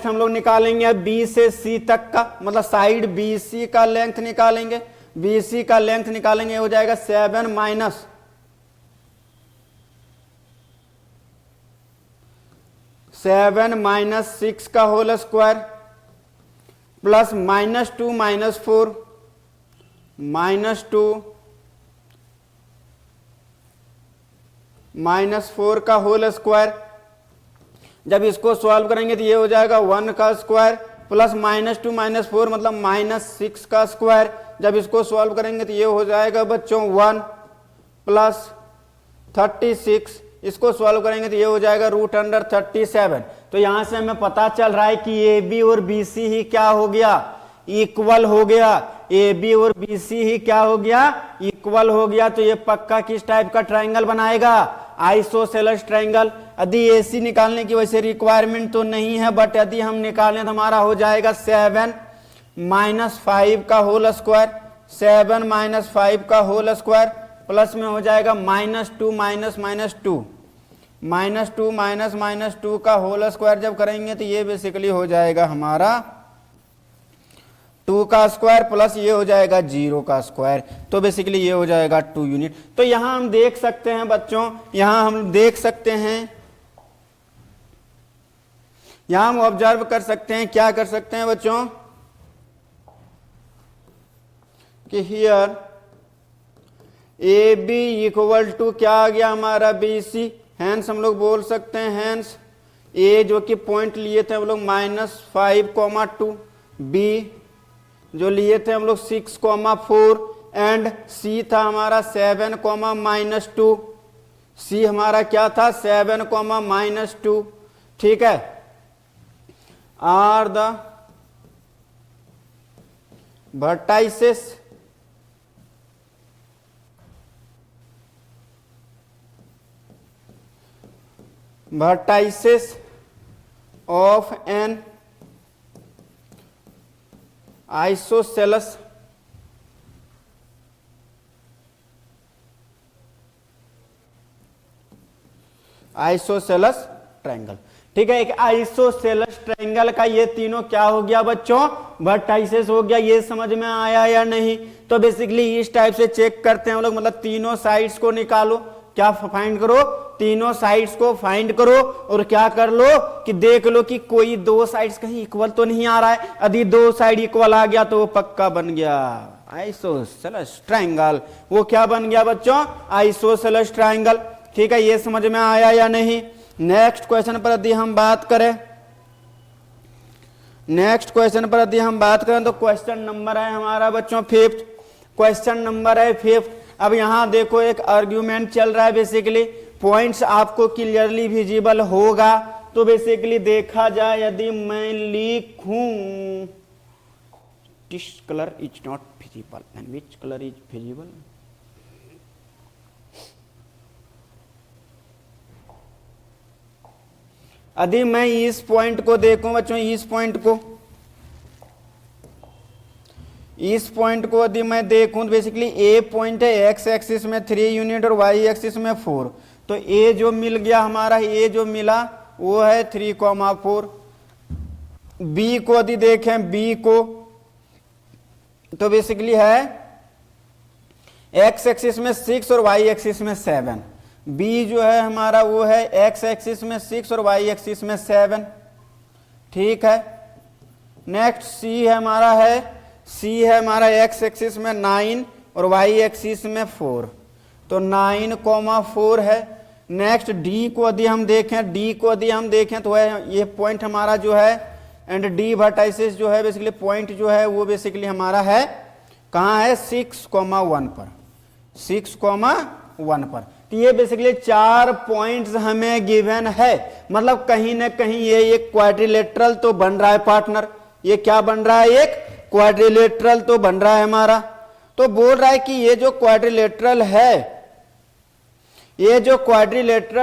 हम लोग निकालेंगे बी से सी तक का, मतलब साइड बी सी का लेंथ निकालेंगे। बी सी का लेंथ निकालेंगे हो जाएगा 7 - 7 माइनस 6 का होल स्क्वायर प्लस -2 -4 -2 -4 का होल स्क्वायर। जब इसको सॉल्व करेंगे तो ये हो जाएगा 1 का स्क्वायर प्लस -2 -4 मतलब -6 का स्क्वायर। जब इसको सॉल्व करेंगे तो ये हो जाएगा बच्चों 1 प्लस 36। इसको सॉल्व करेंगे तो ये हो जाएगा √37। तो यहां से हमें पता चल रहा है कि ए बी और बी सी ही क्या हो गया, इक्वल हो गया। ए बी और बी सी ही क्या हो गया, इक्वल हो गया। तो ये पक्का किस टाइप का ट्राइंगल बनाएगा, आइसोसेलेस ट्राइंगल। यदि एसी निकालने की वैसे रिक्वायरमेंट तो नहीं है, बट यदि हम निकालें तो हमारा हो जाएगा 7 माइनस 5 का होल स्क्वायर, 7 माइनस 5 का होल स्क्वायर प्लस में हो जाएगा -2 माइनस -2 -2 माइनस -2 का होल स्क्वायर। जब करेंगे तो ये बेसिकली हो जाएगा हमारा 2 का स्क्वायर प्लस ये हो जाएगा 0 का स्क्वायर। तो बेसिकली ये हो जाएगा 2 यूनिट। तो यहां हम देख सकते हैं बच्चों, यहां हम देख सकते हैं, यहां हम ऑब्जर्व कर सकते हैं, क्या कर सकते हैं बच्चों कि here A B equal to क्या आ गया हमारा बी सी। हैंस हम लोग बोल सकते हैं, हैंस ए जो कि पॉइंट लिए थे हम लोग -5, 2, बी जो लिए थे हम लोग 6, 4 एंड सी था हमारा 7, -2। सी हमारा क्या था 7, -2। ठीक है, are the vertices of an isosceles triangle. ठीक है, एक आइसोसेलेस ट्रायंगल का ये तीनों क्या हो गया बच्चों, वर्टाइसेस हो गया। ये समझ में आया या नहीं? तो बेसिकली इस टाइप से चेक करते हैं हम लोग, मतलब तीनों साइड्स को निकालो, क्या फाइंड करो, तीनों साइड्स को फाइंड करो और क्या कर लो कि देख लो कि कोई दो साइड्स कहीं इक्वल तो नहीं आ रहा है। यदि दो साइड इक्वल आ गया तो वो पक्का बन गया आइसोसेलेस ट्रायंगल। वो क्या बन गया बच्चों, आइसोसेलेस ट्रायंगल। ठीक है, ये समझ में आया या नहीं? नेक्स्ट क्वेश्चन पर यदि हम बात करें, नेक्स्ट क्वेश्चन पर यदि हम बात करें तो क्वेश्चन नंबर है हमारा बच्चों 5th। क्वेश्चन नंबर है 5th। अब यहां देखो एक आर्ग्यूमेंट चल रहा है, बेसिकली पॉइंट्स आपको क्लियरली विजिबल होगा। तो बेसिकली देखा जाए, यदि मैं लिखूं this colour is not visible and which colour is visible, यदि मैं इस पॉइंट को देखूं बच्चों, इस पॉइंट को यदि मैं देखूं तो बेसिकली ए पॉइंट है, एक्स एक्सिस में 3 यूनिट और वाई एक्सिस में 4। तो ए जो मिल गया हमारा, ए जो मिला वो है 3,4। बी को यदि देखें, बी को तो बेसिकली है एक्स एक्सिस में 6 और वाई एक्सिस में 7। बी जो है हमारा वो है एक्स एक्सिस में 6 और वाई एक्सिस में 7। ठीक है, नेक्स्ट सी है हमारा एक्स एक्सिस में 9 और वाई एक्सिस में 4। तो 9,4 है। नेक्स्ट डी को यदि हम देखें, तो है ये पॉइंट हमारा जो है एंड डी वर्टाइसिस जो है बेसिकली पॉइंट जो है वो बेसिकली हमारा है कहाँ है 6,1 पर, 6,1 पर। तो ये बेसिकली 4 पॉइंट्स हमें गिवन है। मतलब कहीं ना कहीं ये एक क्वाड्रिलेटरल तो बन रहा है पार्टनर। ये क्या बन रहा है, एक क्वाड्रिलेटरल तो बन रहा है हमारा। तो बोल रहा है कि ये जो क्वाड्रिलेटरल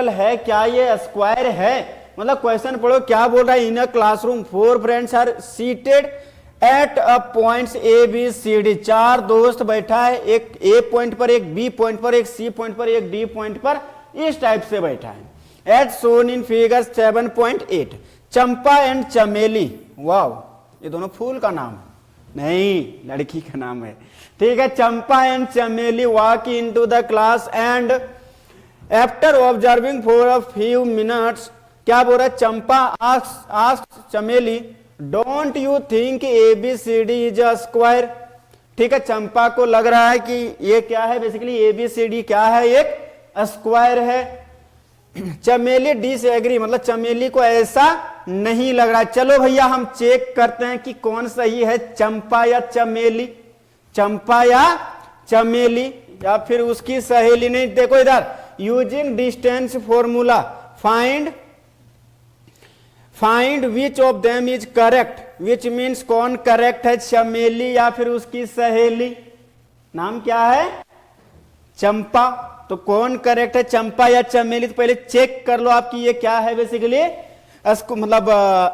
है क्या ये स्क्वायर है? मतलब क्वेश्चन पढ़ो क्या बोल रहा है, in a classroom 4 friends are seated at a points A B C D. 4 दोस्त बैठा है, एक ए पॉइंट पर, एक बी पॉइंट पर, एक सी पॉइंट पर, एक डी पॉइंट पर, इस टाइप से बैठा है। एट सोन इन फिगर 7.8 चंपा एंड चमेली। वाओ, ये दोनों फूल का नाम है? नहीं, लड़की का नाम है। ठीक है, चंपा एंड चमेली walk into the class and after observing for a few minutes क्या बोल रहा है, चंपा आस्क्ड चमेली don't you think ABCD is a square. ठीक है, चंपा को लग रहा है कि ये क्या है, बेसिकली ABCD क्या है, एक स्क्वायर है। चमेली डिसएग्री, मतलब चमेली को ऐसा नहीं लग रहा। चलो भैया हम चेक करते हैं कि कौन सही है, चंपा या चमेली, चंपा या चमेली या फिर उसकी सहेली। नहीं, देखो इधर, using distance formula find which of them is correct, which means कौन करेक्ट है, चमेली या फिर उसकी सहेली। नाम क्या है, चंपा, तो कौन करेक्ट है, चंपा या चमेली। तो पहले चेक कर लो आपकी ये क्या है, बेसिकली मतलब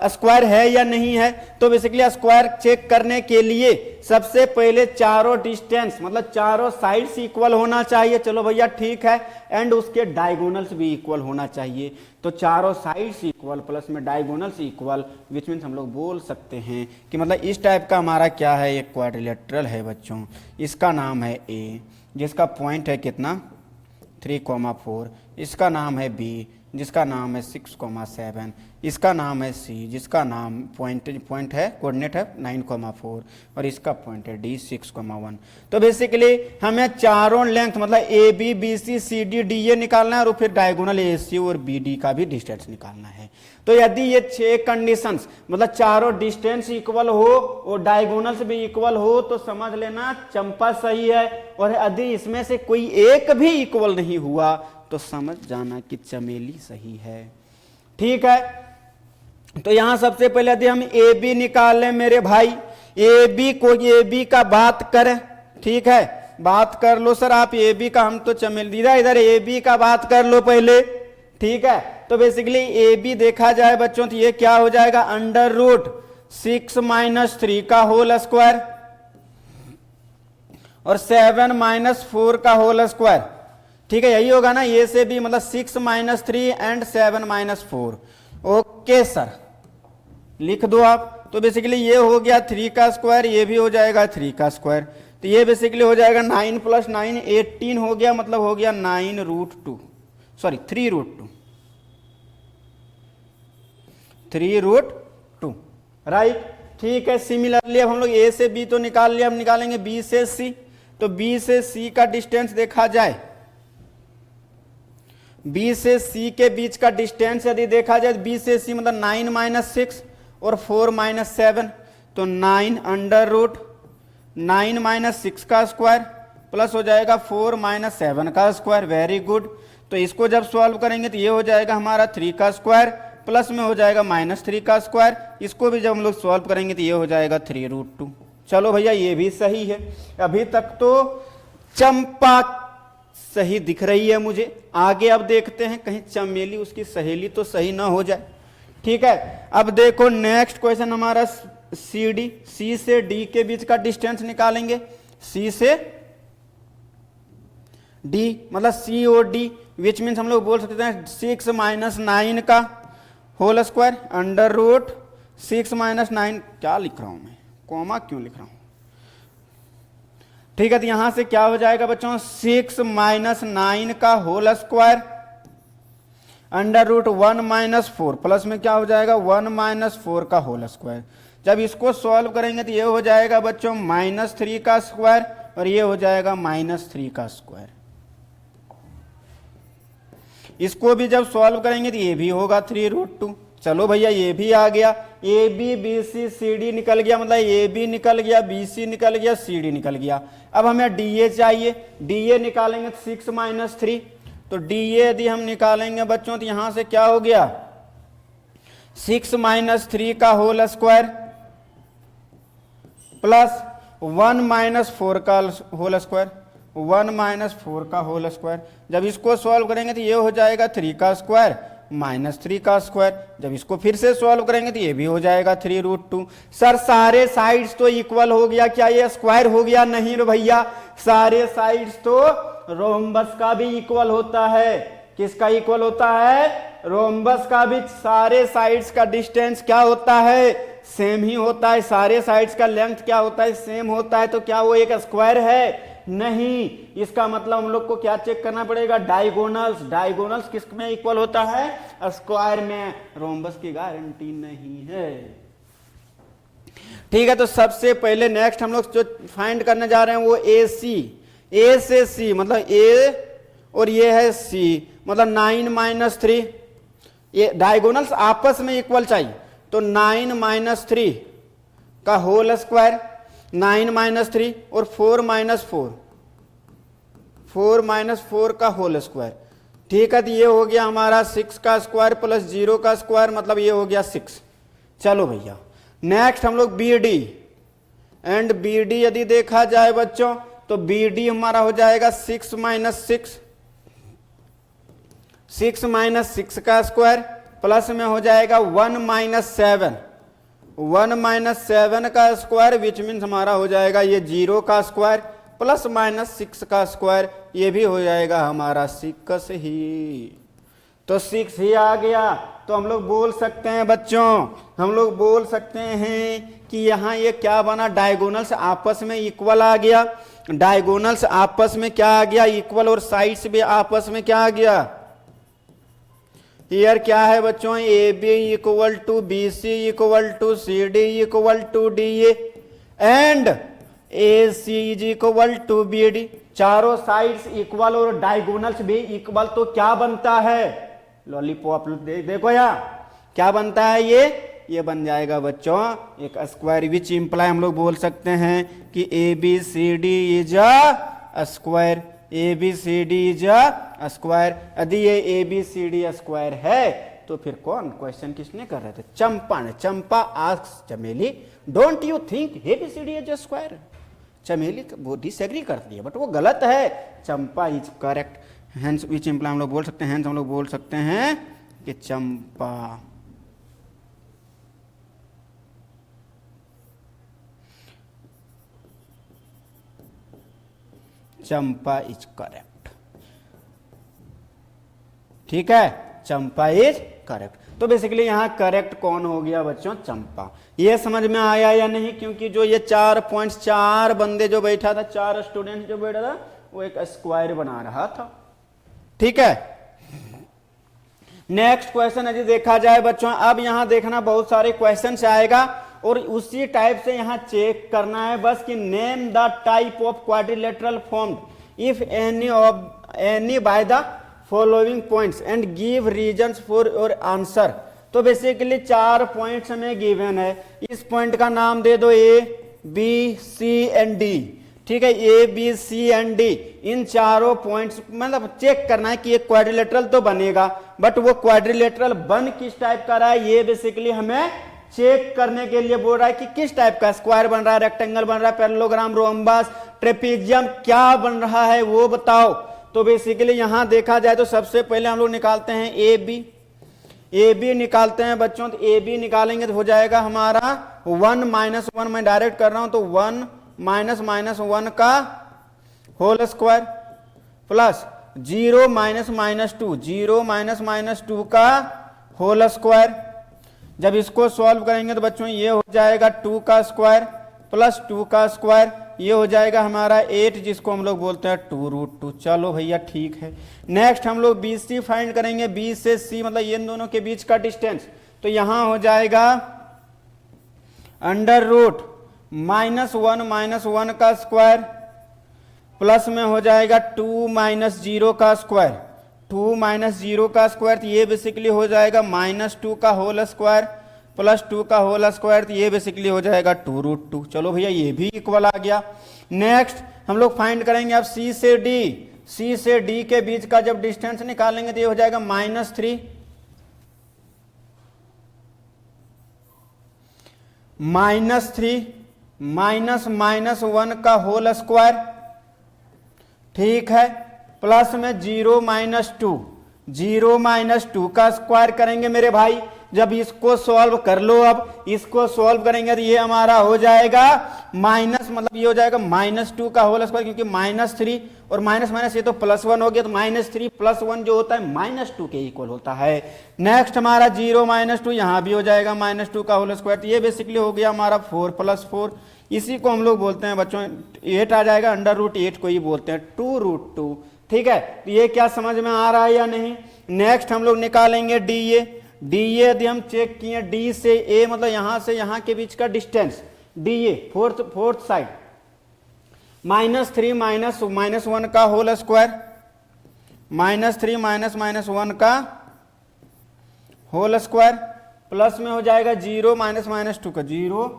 स्क्वायर है या नहीं है। तो बेसिकली स्क्वायर चेक करने के लिए सबसे पहले चारों डिस्टेंस, मतलब चारों साइड्स इक्वल होना चाहिए। चलो भैया ठीक है, एंड उसके डायगोनल्स भी इक्वल होना चाहिए। तो चारों साइड्स इक्वल प्लस में डायगोनल्स इक्वल, विच मीन्स हम लोग बोल सकते हैं कि मतलब इस टाइप का हमारा क्या है, एक क्वाड्रिलेटरल है बच्चों। इसका नाम है ए, जिसका पॉइंट है कितना 3,4। इसका नाम है बी, जिसका नाम है 6,7। इसका नाम है सी, जिसका नाम पॉइंट है, कोऑर्डिनेट है 9,4। और इसका पॉइंट है डी 6,1। तो बेसिकली हमें चारों लेंथ मतलब A B B C C D D A निकालना है और फिर डायगोनल ए सी और बी डी का भी डिस्टेंस निकालना है। तो यदि ये 6 कंडीशंस मतलब चारों डिस्टेंस इक्वल हो और डायगोनल्स भी इक्वल हो तो समझ लेना चंपा सही है। और यदि इसमें से कोई एक भी इक्वल नहीं हुआ तो समझ जाना कि चमेली सही है। ठीक है, तो यहां सबसे पहले यदि हम ए बी निकाल लें मेरे भाई, ए बी का बात करें। ठीक है, बात कर लो सर आप ए बी का, हम तो चमेली इधर ए बी का बात कर लो पहले। ठीक है, तो बेसिकली ए बी देखा जाए बच्चों तो ये क्या हो जाएगा, √6 - 3 का होल स्क्वायर और 7 - 4 का होल स्क्वायर। ठीक है, यही होगा ना, ये से भी मतलब 6 - 3 एंड 7 - 4। ओके सर, लिख दो आप। तो बेसिकली ये हो गया 3 का स्क्वायर, ये भी हो जाएगा 3 का स्क्वायर। तो ये बेसिकली हो जाएगा 9 + 9 18 हो गया, मतलब हो गया 9√2, सॉरी 3√2, 3√2 राइट। ठीक है, सिमिलरली अब हम लोग ए से बी तो निकाल लिया, अब निकालेंगे बी से सी। तो बी से सी का डिस्टेंस देखा जाए, बी से सी के बीच का डिस्टेंस यदि देखा जाए, बी से सी मतलब 9 - 6 और 4 - 7, तो 9 √9 - 6 का स्क्वायर प्लस हो जाएगा 4 - 7 का स्क्वायर। Very good. तो इसको जब सॉल्व करेंगे तो ये हो जाएगा हमारा 3 का स्क्वायर प्लस में हो जाएगा -3 का स्क्वायर। इसको भी जब हम लोग सॉल्व करेंगे तो ये हो जाएगा 3√2। चलो भैया ये भी सही है। अभी तक तो चंपा सही दिख रही है मुझे। आगे अब देखते हैं कहीं चमेली उसकी सहेली तो सही ना हो जाए। ठीक है, अब देखो नेक्स्ट क्वेश्चन हमारा सी से डी के बीच का डिस्टेंस निकालेंगे। सी से डी मतलब सी और डी, विच मीन्स हम लोग बोल सकते हैं 6 - 9 का होल स्क्वायर √6 - 9। क्या लिख रहा हूं मैं, कॉमा क्यों लिख रहा हूं। ठीक है, तो यहां से क्या हो जाएगा बच्चों, 6 - 9 का होल स्क्वायर √1 - 4 प्लस में क्या हो जाएगा 1 - 4 का होल स्क्वायर। जब इसको सॉल्व करेंगे तो ये हो जाएगा बच्चों -3 का स्क्वायर और ये हो जाएगा -3 का स्क्वायर। इसको भी जब सॉल्व करेंगे तो ये भी होगा 3√2। चलो भैया ये भी आ गया, A B B C C D निकल गया, मतलब ए बी निकल गया, बी सी निकल गया, सी डी निकल गया। अब हमें डी ए चाहिए, डी ए निकालेंगे 6 - 3। तो डी ए यदि हम निकालेंगे बच्चों तो यहां से क्या हो गया 6 - 3 का होल स्क्वायर प्लस 1 - 4 का होल स्क्वायर, 1 - 4 का होल स्क्वायर। जब इसको सॉल्व करेंगे तो ये हो जाएगा 3 का स्क्वायर -3 का स्क्वायर। जब इसको फिर से सॉल्व करेंगे तो ये भी हो जाएगा 3√2। सर सारे साइड्स तो इक्वल हो गया, क्या ये स्क्वायर हो गया? नहीं रे भैया, सारे साइड्स तो रोम्बस का भी इक्वल होता है। किसका इक्वल होता है? रोम्बस का भी। सारे साइड्स का डिस्टेंस क्या होता है? सेम ही होता है। सारे साइड्स का लेंथ क्या होता है? सेम होता है। तो क्या वो एक स्क्वायर है? नहीं, इसका मतलब हम लोग को क्या चेक करना पड़ेगा, डायगोनल्स। डायगोनल्स किस में इक्वल होता है, स्क्वायर में। रोम्बस की गारंटी नहीं है। ठीक है, तो सबसे पहले नेक्स्ट हम लोग जो फाइंड करने जा रहे हैं वो ए सी। ए से सी मतलब ए और ये है सी, मतलब 9 - 3। ये डायगोनल्स आपस में इक्वल चाहिए, तो 9 - 3 का होल स्क्वायर, 9 - 3 और 4 - 4, 4 - 4 का होल स्क्वायर। ठीक है, तो ये हो गया हमारा 6 का स्क्वायर प्लस 0 का स्क्वायर, मतलब ये हो गया 6। चलो भैया, नेक्स्ट हम लोग B D. And B D यदि देखा जाए बच्चों, तो बी डी हमारा हो जाएगा 6 - 6, 6 - 6 का स्क्वायर प्लस में हो जाएगा 1 - 7, 1 - 7 का स्क्वायर, विच मीन्स हमारा हो जाएगा ये 0 का स्क्वायर प्लस माइनस 6 का स्क्वायर, ये भी हो जाएगा हमारा 6 ही। तो 6 ही आ गया। तो हम लोग बोल सकते हैं बच्चों, हम लोग बोल सकते हैं कि यहाँ ये क्या बना, डायगोनल्स आपस में इक्वल आ गया। डायगोनल्स आपस में क्या आ गया, इक्वल, और साइड्स भी आपस में क्या आ गया, हियर क्या है बच्चों, A B equal to B C equal to C D equal to D A and A C is equal to B D. चारों साइड्स इक्वल और डायगोनल्स भी इक्वल, तो क्या बनता है, लॉलीपॉप देखो यार क्या बनता है, ये बन जाएगा बच्चों एक स्क्वायर, विच इंप्लाई हम लोग बोल सकते हैं कि A B C D is a square, A B C D is a square. यदि ये A B C D square है तो फिर कौन क्वेश्चन किसने कर रहे थे, चंपा ने। Champa asks Chameli, don't you think A B C D is a square. Chameli वो डिसएग्री करती है, बट वो गलत है, Champa is correct. Hence which imply हम लोग बोल सकते हैं, हेंस हम लोग बोल सकते हैं कि चंपा चंपा इज करेक्ट। ठीक है, चंपा इज करेक्ट। तो बेसिकली यहां करेक्ट कौन हो गया बच्चों, चंपा। ये समझ में आया या नहीं, क्योंकि जो ये 4 पॉइंट्स, 4 बंदे जो बैठा था, 4 स्टूडेंट जो बैठा था, वो एक स्क्वायर बना रहा था। ठीक है, नेक्स्ट क्वेश्चन यदि देखा जाए बच्चों, अब यहां देखना बहुत सारे क्वेश्चन आएगा और उसी टाइप से यहां चेक करना है बस कि name the type of quadrilateral formed if any by the following points and give reasons for your answer. तो बेसिकली 4 पॉइंट्स हमें गिवन है, इस पॉइंट का नाम दे दो A B C and D. ठीक है, A B C and D, इन चारों पॉइंट्स मतलब चेक करना है कि ये क्वाड्रिलेटरल तो बनेगा, बट वो क्वाड्रिलेटरल बन किस टाइप का रहा है, ये बेसिकली हमें चेक करने के लिए बोल रहा है कि किस टाइप का, स्क्वायर बन रहा है, रेक्टेंगल बन रहा है, पैरेललोग्राम, रोम्बस, ट्रेपीजियम, क्या बन रहा है वो बताओ। तो बेसिकली यहां देखा जाए तो सबसे पहले हम लोग निकालते हैं ए बी। ए बी निकालते हैं बच्चों, तो ए बी निकालेंगे तो हो जाएगा हमारा 1 - 1, मैं डायरेक्ट कर रहा हूं, तो 1 - -1 का होल स्क्वायर प्लस 0 - -2, 0 - -2 का होल स्क्वायर। जब इसको सॉल्व करेंगे तो बच्चों ये हो जाएगा 2 का स्क्वायर प्लस 2 का स्क्वायर, ये हो जाएगा हमारा 8, जिसको हम लोग बोलते हैं 2√2। चलो भैया ठीक है। नेक्स्ट हम लोग बी सी फाइंड करेंगे, बी से सी मतलब इन दोनों के बीच का डिस्टेंस, तो यहां हो जाएगा अंडर रूट -1 - 1 का स्क्वायर प्लस में हो जाएगा 2 - 0 का स्क्वायर, 2 - 0 का स्क्वायर, तो ये बेसिकली हो जाएगा -2 का होल स्क्वायर प्लस 2 का होल स्क्वायर, तो ये बेसिकली हो जाएगा 2√2। चलो भैया ये भी इक्वल आ गया। नेक्स्ट हम लोग फाइंड करेंगे अब सी से डी। सी से डी के बीच का जब डिस्टेंस निकालेंगे तो ये हो जाएगा -3 -1 का होल स्क्वायर। ठीक है, प्लस में 0 - 2, 0 - 2 का स्क्वायर करेंगे मेरे भाई। जब इसको सॉल्व कर लो, अब इसको सॉल्व करेंगे तो ये हमारा हो जाएगा माइनस, मतलब ये हो जाएगा -2 का होल स्क्वायर, क्योंकि -3 और माइनस माइनस ये तो +1 हो गया, तो -3 + 1 जो होता है -2 के इक्वल होता है। नेक्स्ट हमारा 0 - 2, यहाँ भी हो जाएगा -2 का होल स्क्वायर, तो ये बेसिकली हो गया हमारा 4 + 4, इसी को हम लोग बोलते हैं बच्चों 8 आ जाएगा, √8 को ही बोलते हैं 2√2। ठीक है, तो ये क्या समझ में आ रहा है या नहीं। नेक्स्ट हम लोग निकालेंगे DA। DA यदि हम चेक किए D से A, मतलब यहां से यहां के बीच का डिस्टेंस DA फोर्थ साइड, -3 - 1 का होल स्क्वायर, -3 - -1 का होल स्क्वायर, प्लस में हो जाएगा 0 - -2 का 0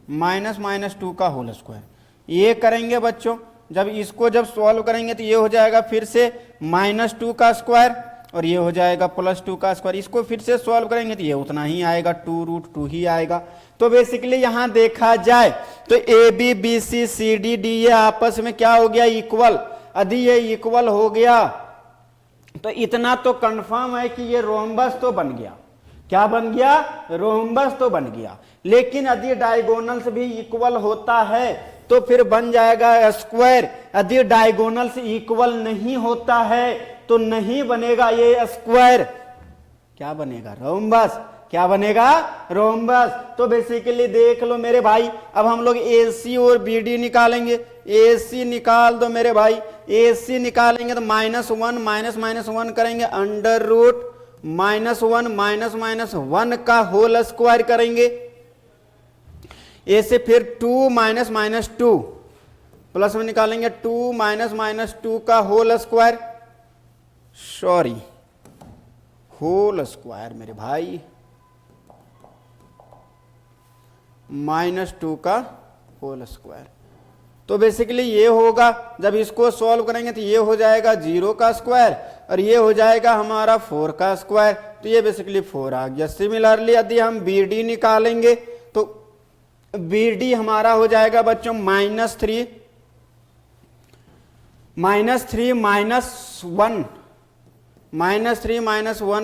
- -2 का होल स्क्वायर। ये करेंगे बच्चों, जब इसको जब सॉल्व करेंगे तो ये हो जाएगा फिर से -2 का स्क्वायर, और ये हो जाएगा +2 का स्क्वायर। इसको फिर से सॉल्व करेंगे तो ये उतना ही आएगा, 2√2 ही आएगा। तो बेसिकली यहां देखा जाए तो AB BC CD DA आपस में क्या हो गया, इक्वल। यदि ये इक्वल हो गया तो इतना तो कंफर्म है कि ये रोम्बस तो बन गया। क्या बन गया, रोम्बस तो बन गया। लेकिन यदि डायगोनल्स भी इक्वल होता है तो फिर बन जाएगा स्क्वायर। यदि डायगोनल्स इक्वल नहीं होता है तो नहीं बनेगा ये स्क्वायर, क्या बनेगा, रोम्बस। क्या बनेगा, रोम्बस। तो बेसिकली देख लो मेरे भाई, अब हम लोग AC और BD निकालेंगे। AC निकाल दो मेरे भाई, AC निकालेंगे तो -1 -1 करेंगे, √-1 -1 का होल स्क्वायर करेंगे। ए से फिर 2 - -2 प्लस में निकालेंगे 2 - -2 का whole square, sorry whole square मेरे भाई, -2 का होल स्क्वायर। तो बेसिकली ये होगा, जब इसको सॉल्व करेंगे तो ये हो जाएगा 0 का स्क्वायर और ये हो जाएगा हमारा 4 का स्क्वायर, तो ये बेसिकली 4 आ गया। सिमिलरली यदि हम BD निकालेंगे तो BD हमारा हो जाएगा बच्चों -3 - 1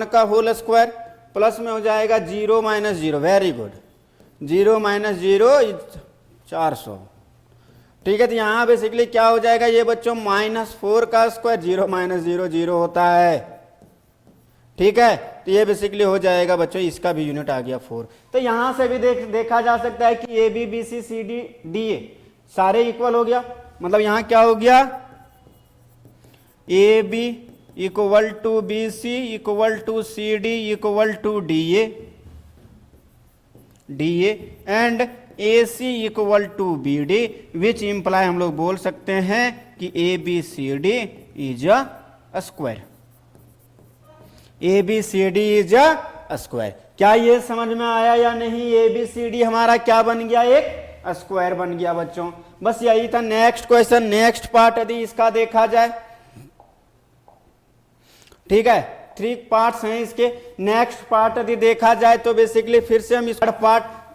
का होल स्क्वायर, प्लस में हो जाएगा 0 - 0, वेरी गुड, 0 - 0 400। ठीक है, तो यहां बेसिकली क्या हो जाएगा ये बच्चों -4 का स्क्वायर, 0 - 0 0 होता है। ठीक है, तो ये बेसिकली हो जाएगा बच्चों, इसका भी यूनिट आ गया 4। तो यहां से भी देखा जा सकता है कि AB BC CD DA सारे इक्वल हो गया। मतलब यहां क्या हो गया, AB = BC = CD = DA and AC = BD, which imply हम लोग बोल सकते हैं कि ABCD is a square. ABCD is a square. क्या ये समझ में आया या नहीं। ABCD हमारा क्या बन गया, एक स्क्वायर बन गया बच्चों। बस यही था। नेक्स्ट क्वेश्चन, नेक्स्ट पार्ट यदि इसका देखा जाए, ठीक है 3 पार्ट्स हैं इसके। नेक्स्ट पार्ट यदि देखा जाए तो बेसिकली फिर से हम इस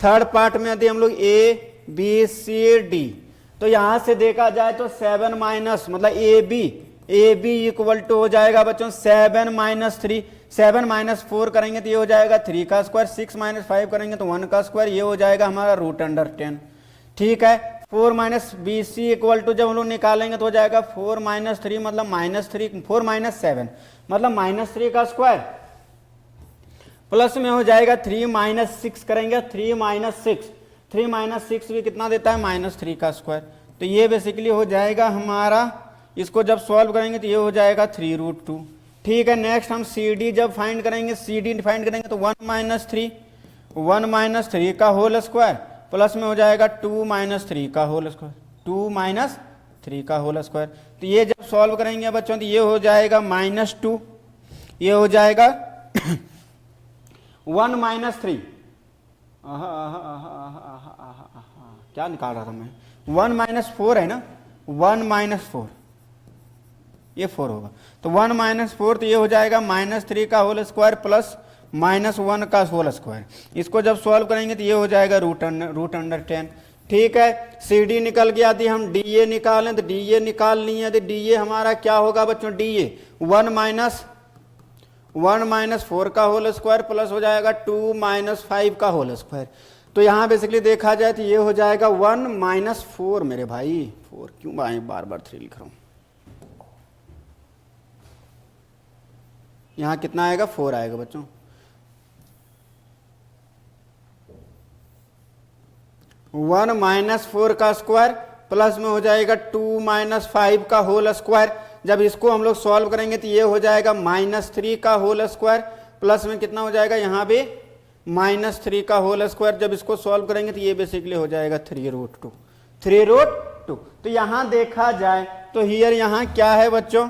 थर्ड पार्ट में यदि हम लोग ABCD, तो यहां से देखा जाए तो 7 माइनस मतलब AB इक्वल टू हो जाएगा बच्चों 7 - 3, 7 - 4 करेंगे तो ये हो जाएगा 3 का स्क्वायर, 6 - 5 करेंगे तो 1 का स्क्वायर, ये हो जाएगा हमारा √10। ठीक है, 4 - BC इक्वल टू जब हम लोग निकालेंगे तो हो जाएगा 4 - 3 मतलब -3, 4 - 7 मतलब -3 का स्क्वायर, प्लस में हो जाएगा 3 - 6 करेंगे, 3 - 6 भी कितना देता है -3 का स्क्वायर। तो ये बेसिकली हो जाएगा हमारा, इसको जब सॉल्व करेंगे तो ये हो जाएगा 3√2। ठीक है, नेक्स्ट हम CD जब फाइंड करेंगे, CD फाइंड करेंगे तो 1 - 3 का होल स्क्वायर, प्लस में हो जाएगा 2 - 3 का होल स्क्वायर, 2 - 3 का होल स्क्वायर। तो ये जब सॉल्व करेंगे बच्चों तो ये हो जाएगा -2, ये हो जाएगा 1 - 3, क्या निकाल रहा था मैं, 1 - 4 है ना, 1 - 4 ये 4 होगा, तो 1 - 4 तो ये हो जाएगा -3 का होल स्क्वायर प्लस -1 का होल स्क्वायर। इसको जब सॉल्व करेंगे तो ये हो जाएगा √10। ठीक है, CD निकल गया। यदि हम DA निकालें तो DA निकाल लिए, तो DA हमारा क्या होगा बच्चों, DA 1 - 4 का होल स्क्वायर प्लस हो जाएगा 2 - 5 का होल स्क्वायर। तो यहाँ बेसिकली देखा जाए तो ये हो जाएगा 1 माइनस 4 मेरे भाई, 4 क्यों भाई बार बार 3 लिख रहा हूँ, यहाँ कितना आएगा 4 आएगा बच्चों। वन माइनस 4 का स्क्वायर प्लस में हो जाएगा 2 माइनस 5 का होल स्क्वायर। जब इसको हम लोग सॉल्व करेंगे तो ये हो जाएगा -3 का होल स्क्वायर प्लस में कितना हो जाएगा यहाँ पे -3 का होल स्क्वायर। जब इसको सॉल्व करेंगे तो ये बेसिकली हो जाएगा 3√2, 3√2। तो यहां देखा जाए तो हियर यहां क्या है बच्चों,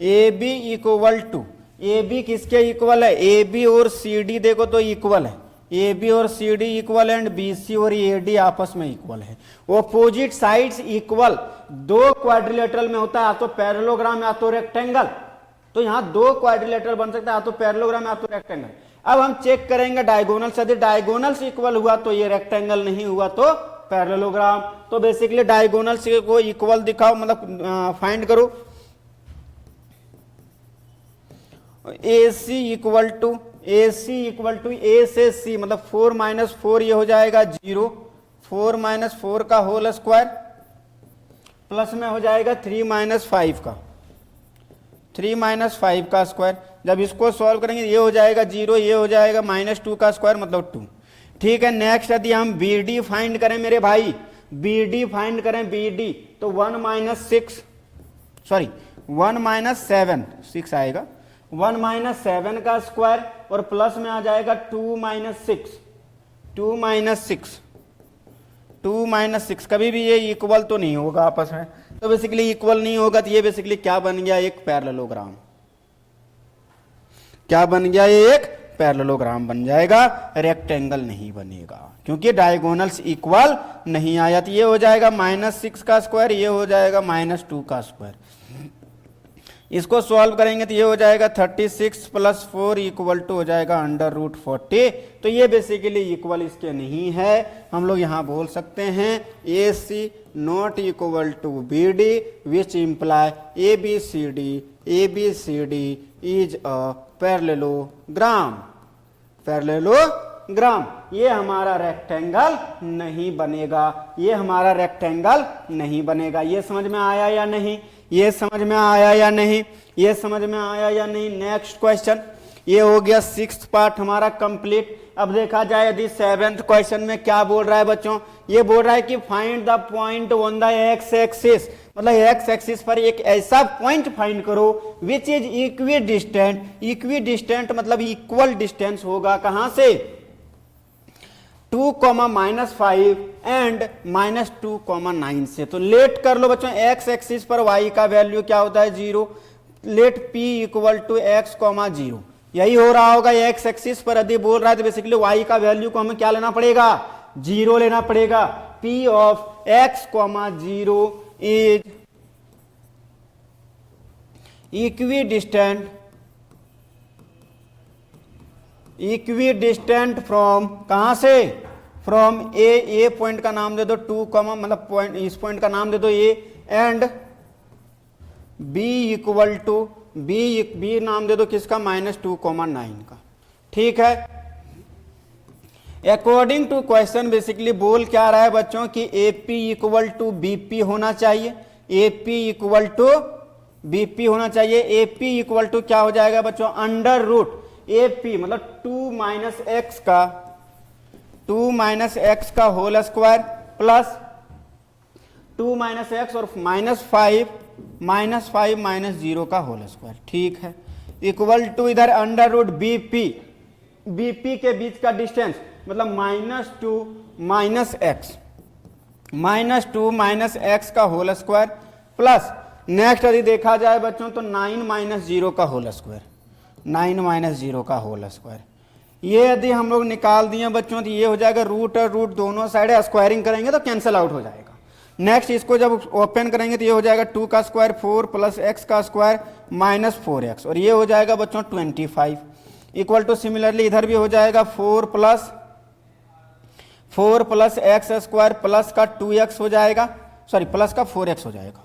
A B equal to, A B किसके इक्वल है, ए बी और सी डी देखो तो इक्वल है, ए बी और C D equal and B C और ए डी आपस में इक्वल है। ऑपोजिट साइड्स इक्वल, दो क्वाड्रिलेटरल में होता है, या तो पैरेललोग्राम या तो रेक्टेंगल। तो यहां दो क्वाड्रिलेटरल बन सकता है, या तो पैरेललोग्राम या तो रेक्टेंगल। अब हम चेक करेंगे डायगोनल्स, यदि डायगोनल्स इक्वल हुआ तो ये रेक्टेंगल, नहीं हुआ तो पैरेललोग्राम। तो बेसिकली डायगोनल्स को इक्वल दिखाओ, मतलब फाइंड करो। A C equal to, A C equal to A से सी मतलब 4 माइनस 4 ये हो जाएगा 0, 4 माइनस 4 का होल स्क्वायर प्लस में हो जाएगा 3 माइनस 5 का, 3 माइनस 5 का स्क्वायर। जब इसको सॉल्व करेंगे ये हो जाएगा 0, ये हो जाएगा -2 का स्क्वायर मतलब 2। ठीक है, नेक्स्ट यदि हम बी डी फाइंड करें मेरे भाई, बी डी फाइंड करें, बी डी तो 1 माइनस 7, 6 आएगा, 1 माइनस 7 का स्क्वायर और प्लस में आ जाएगा 2 माइनस 6, 2 माइनस 6। कभी भी ये इक्वल तो नहीं होगा आपस में, तो बेसिकली इक्वल नहीं होगा तो ये बेसिकली क्या बन गया, एक पैरेललोग्राम। क्या बन गया, ये एक पैरेललोग्राम बन जाएगा, रेक्टेंगल नहीं बनेगा क्योंकि डायगोनल्स इक्वल नहीं आया। तो ये हो जाएगा -6 का स्क्वायर, ये हो जाएगा -2 का स्क्वायर। इसको सॉल्व करेंगे तो ये हो जाएगा 36 प्लस 4 इक्वल टू हो जाएगा √40। तो ये बेसिकली इक्वल इसके नहीं है। हम लोग यहाँ बोल सकते हैं A C not equal to B D which imply A B C D is a parallelogram, parallelogram. ये हमारा रेक्टेंगल नहीं बनेगा, ये हमारा रेक्टेंगल नहीं बनेगा। ये समझ में आया या नहीं, ये समझ में आया या नहीं, ये समझ में आया या नहीं। नेक्स्ट क्वेश्चन, ये हो गया 6th पार्ट हमारा कंप्लीट। अब देखा जाए यदि 7th क्वेश्चन में क्या बोल रहा है बच्चों, ये बोल रहा है कि find the point on the x axis, मतलब एक्स एक्सिस पर एक ऐसा पॉइंट फाइंड करो विच इज इक्वी डिस्टेंट मतलब इक्वल डिस्टेंस होगा कहां से, 2, -5 एंड -2, 9 से। तो लेट कर लो बच्चों, एक्स एक्सिस पर y का वैल्यू क्या होता है 0, let p equal to x, 0। यही हो रहा होगा, एक्स एक्सिस पर यदि बोल रहा है तो बेसिकली y का वैल्यू को हमें क्या लेना पड़ेगा, 0 लेना पड़ेगा। p of x, 0 is equi from कहां से, फ्रॉम ए पॉइंट का नाम दे दो 2, मतलब पॉइंट, इस पॉइंट का नाम दे दो A, and B equal to B नाम दे दो किसका, -2, 9 का। ठीक है, अकॉर्डिंग टू क्वेश्चन बेसिकली बोल क्या रहा है बच्चों कि AP इक्वल टू BP होना चाहिए, AP इक्वल टू BP होना चाहिए। AP इक्वल टू क्या हो जाएगा बच्चों, √ AP मतलब 2 x का होल स्क्वायर प्लस 2 x और -5 -0 का होल स्क्वायर। ठीक है, इक्वल टू इधर √ BP के बीच का डिस्टेंस मतलब -2 x का होल स्क्वायर प्लस नेक्स्ट यदि देखा जाए बच्चों तो 9 - 0 का होल स्क्वायर, 9 - 0 का होल स्क्वायर। ये यदि हम लोग निकाल दिए बच्चों तो ये हो जाएगा रूट और रूट दोनों साइड स्क्वायरिंग करेंगे तो कैंसिल आउट हो जाएगा। नेक्स्ट इसको जब ओपन करेंगे तो ये हो जाएगा 2 का स्क्वायर 4 प्लस x का स्क्वायर -4x और ये हो जाएगा बच्चों 25 इक्वल टू सिमिलरली इधर भी हो जाएगा 4 प्लस x स्क्वायर प्लस का 2x हो जाएगा, सॉरी प्लस का 4x हो जाएगा,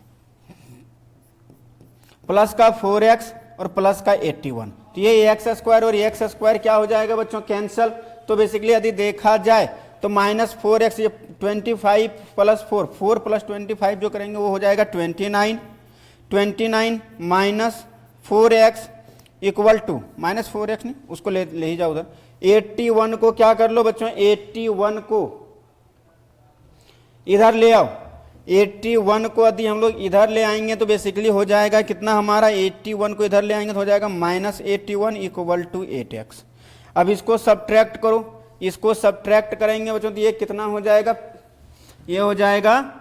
प्लस का 4x और प्लस का 81 तो ये एक्स स्क्वायर और एक्स स्क्वायर क्या हो जाएगा बच्चों, कैंसल। तो बेसिकली यदि देखा जाए तो -4x, ये 25 प्लस 4, 4 प्लस 25 जो करेंगे वो हो जाएगा 29, 29 minus 4x equal to, -4x नहीं, उसको ले ही जाओ उधर। 81 को क्या कर लो बच्चों, 81 को इधर ले आओ। 81 को यदि हम लोग इधर ले आएंगे तो बेसिकली हो जाएगा कितना हमारा, 81 को इधर ले आएंगे तो हो जाएगा -81 इक्वल टू 8x। अब इसको सब्ट्रैक्ट करो, इसको सब्ट्रैक्ट करेंगे बच्चों तो ये कितना हो जाएगा, ये हो जाएगा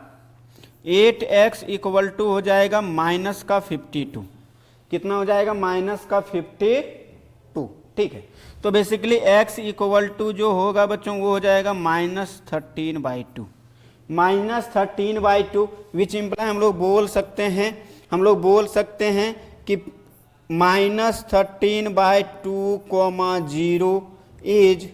8x इक्वल टू हो जाएगा -52। कितना हो जाएगा, -52। ठीक है, तो बेसिकली x इक्वल टू जो होगा बच्चों वो हो जाएगा -13/2, -13/2, विच इम्प्लाई हम लोग बोल सकते हैं, हम लोग बोल सकते हैं कि -13/2, 0 इज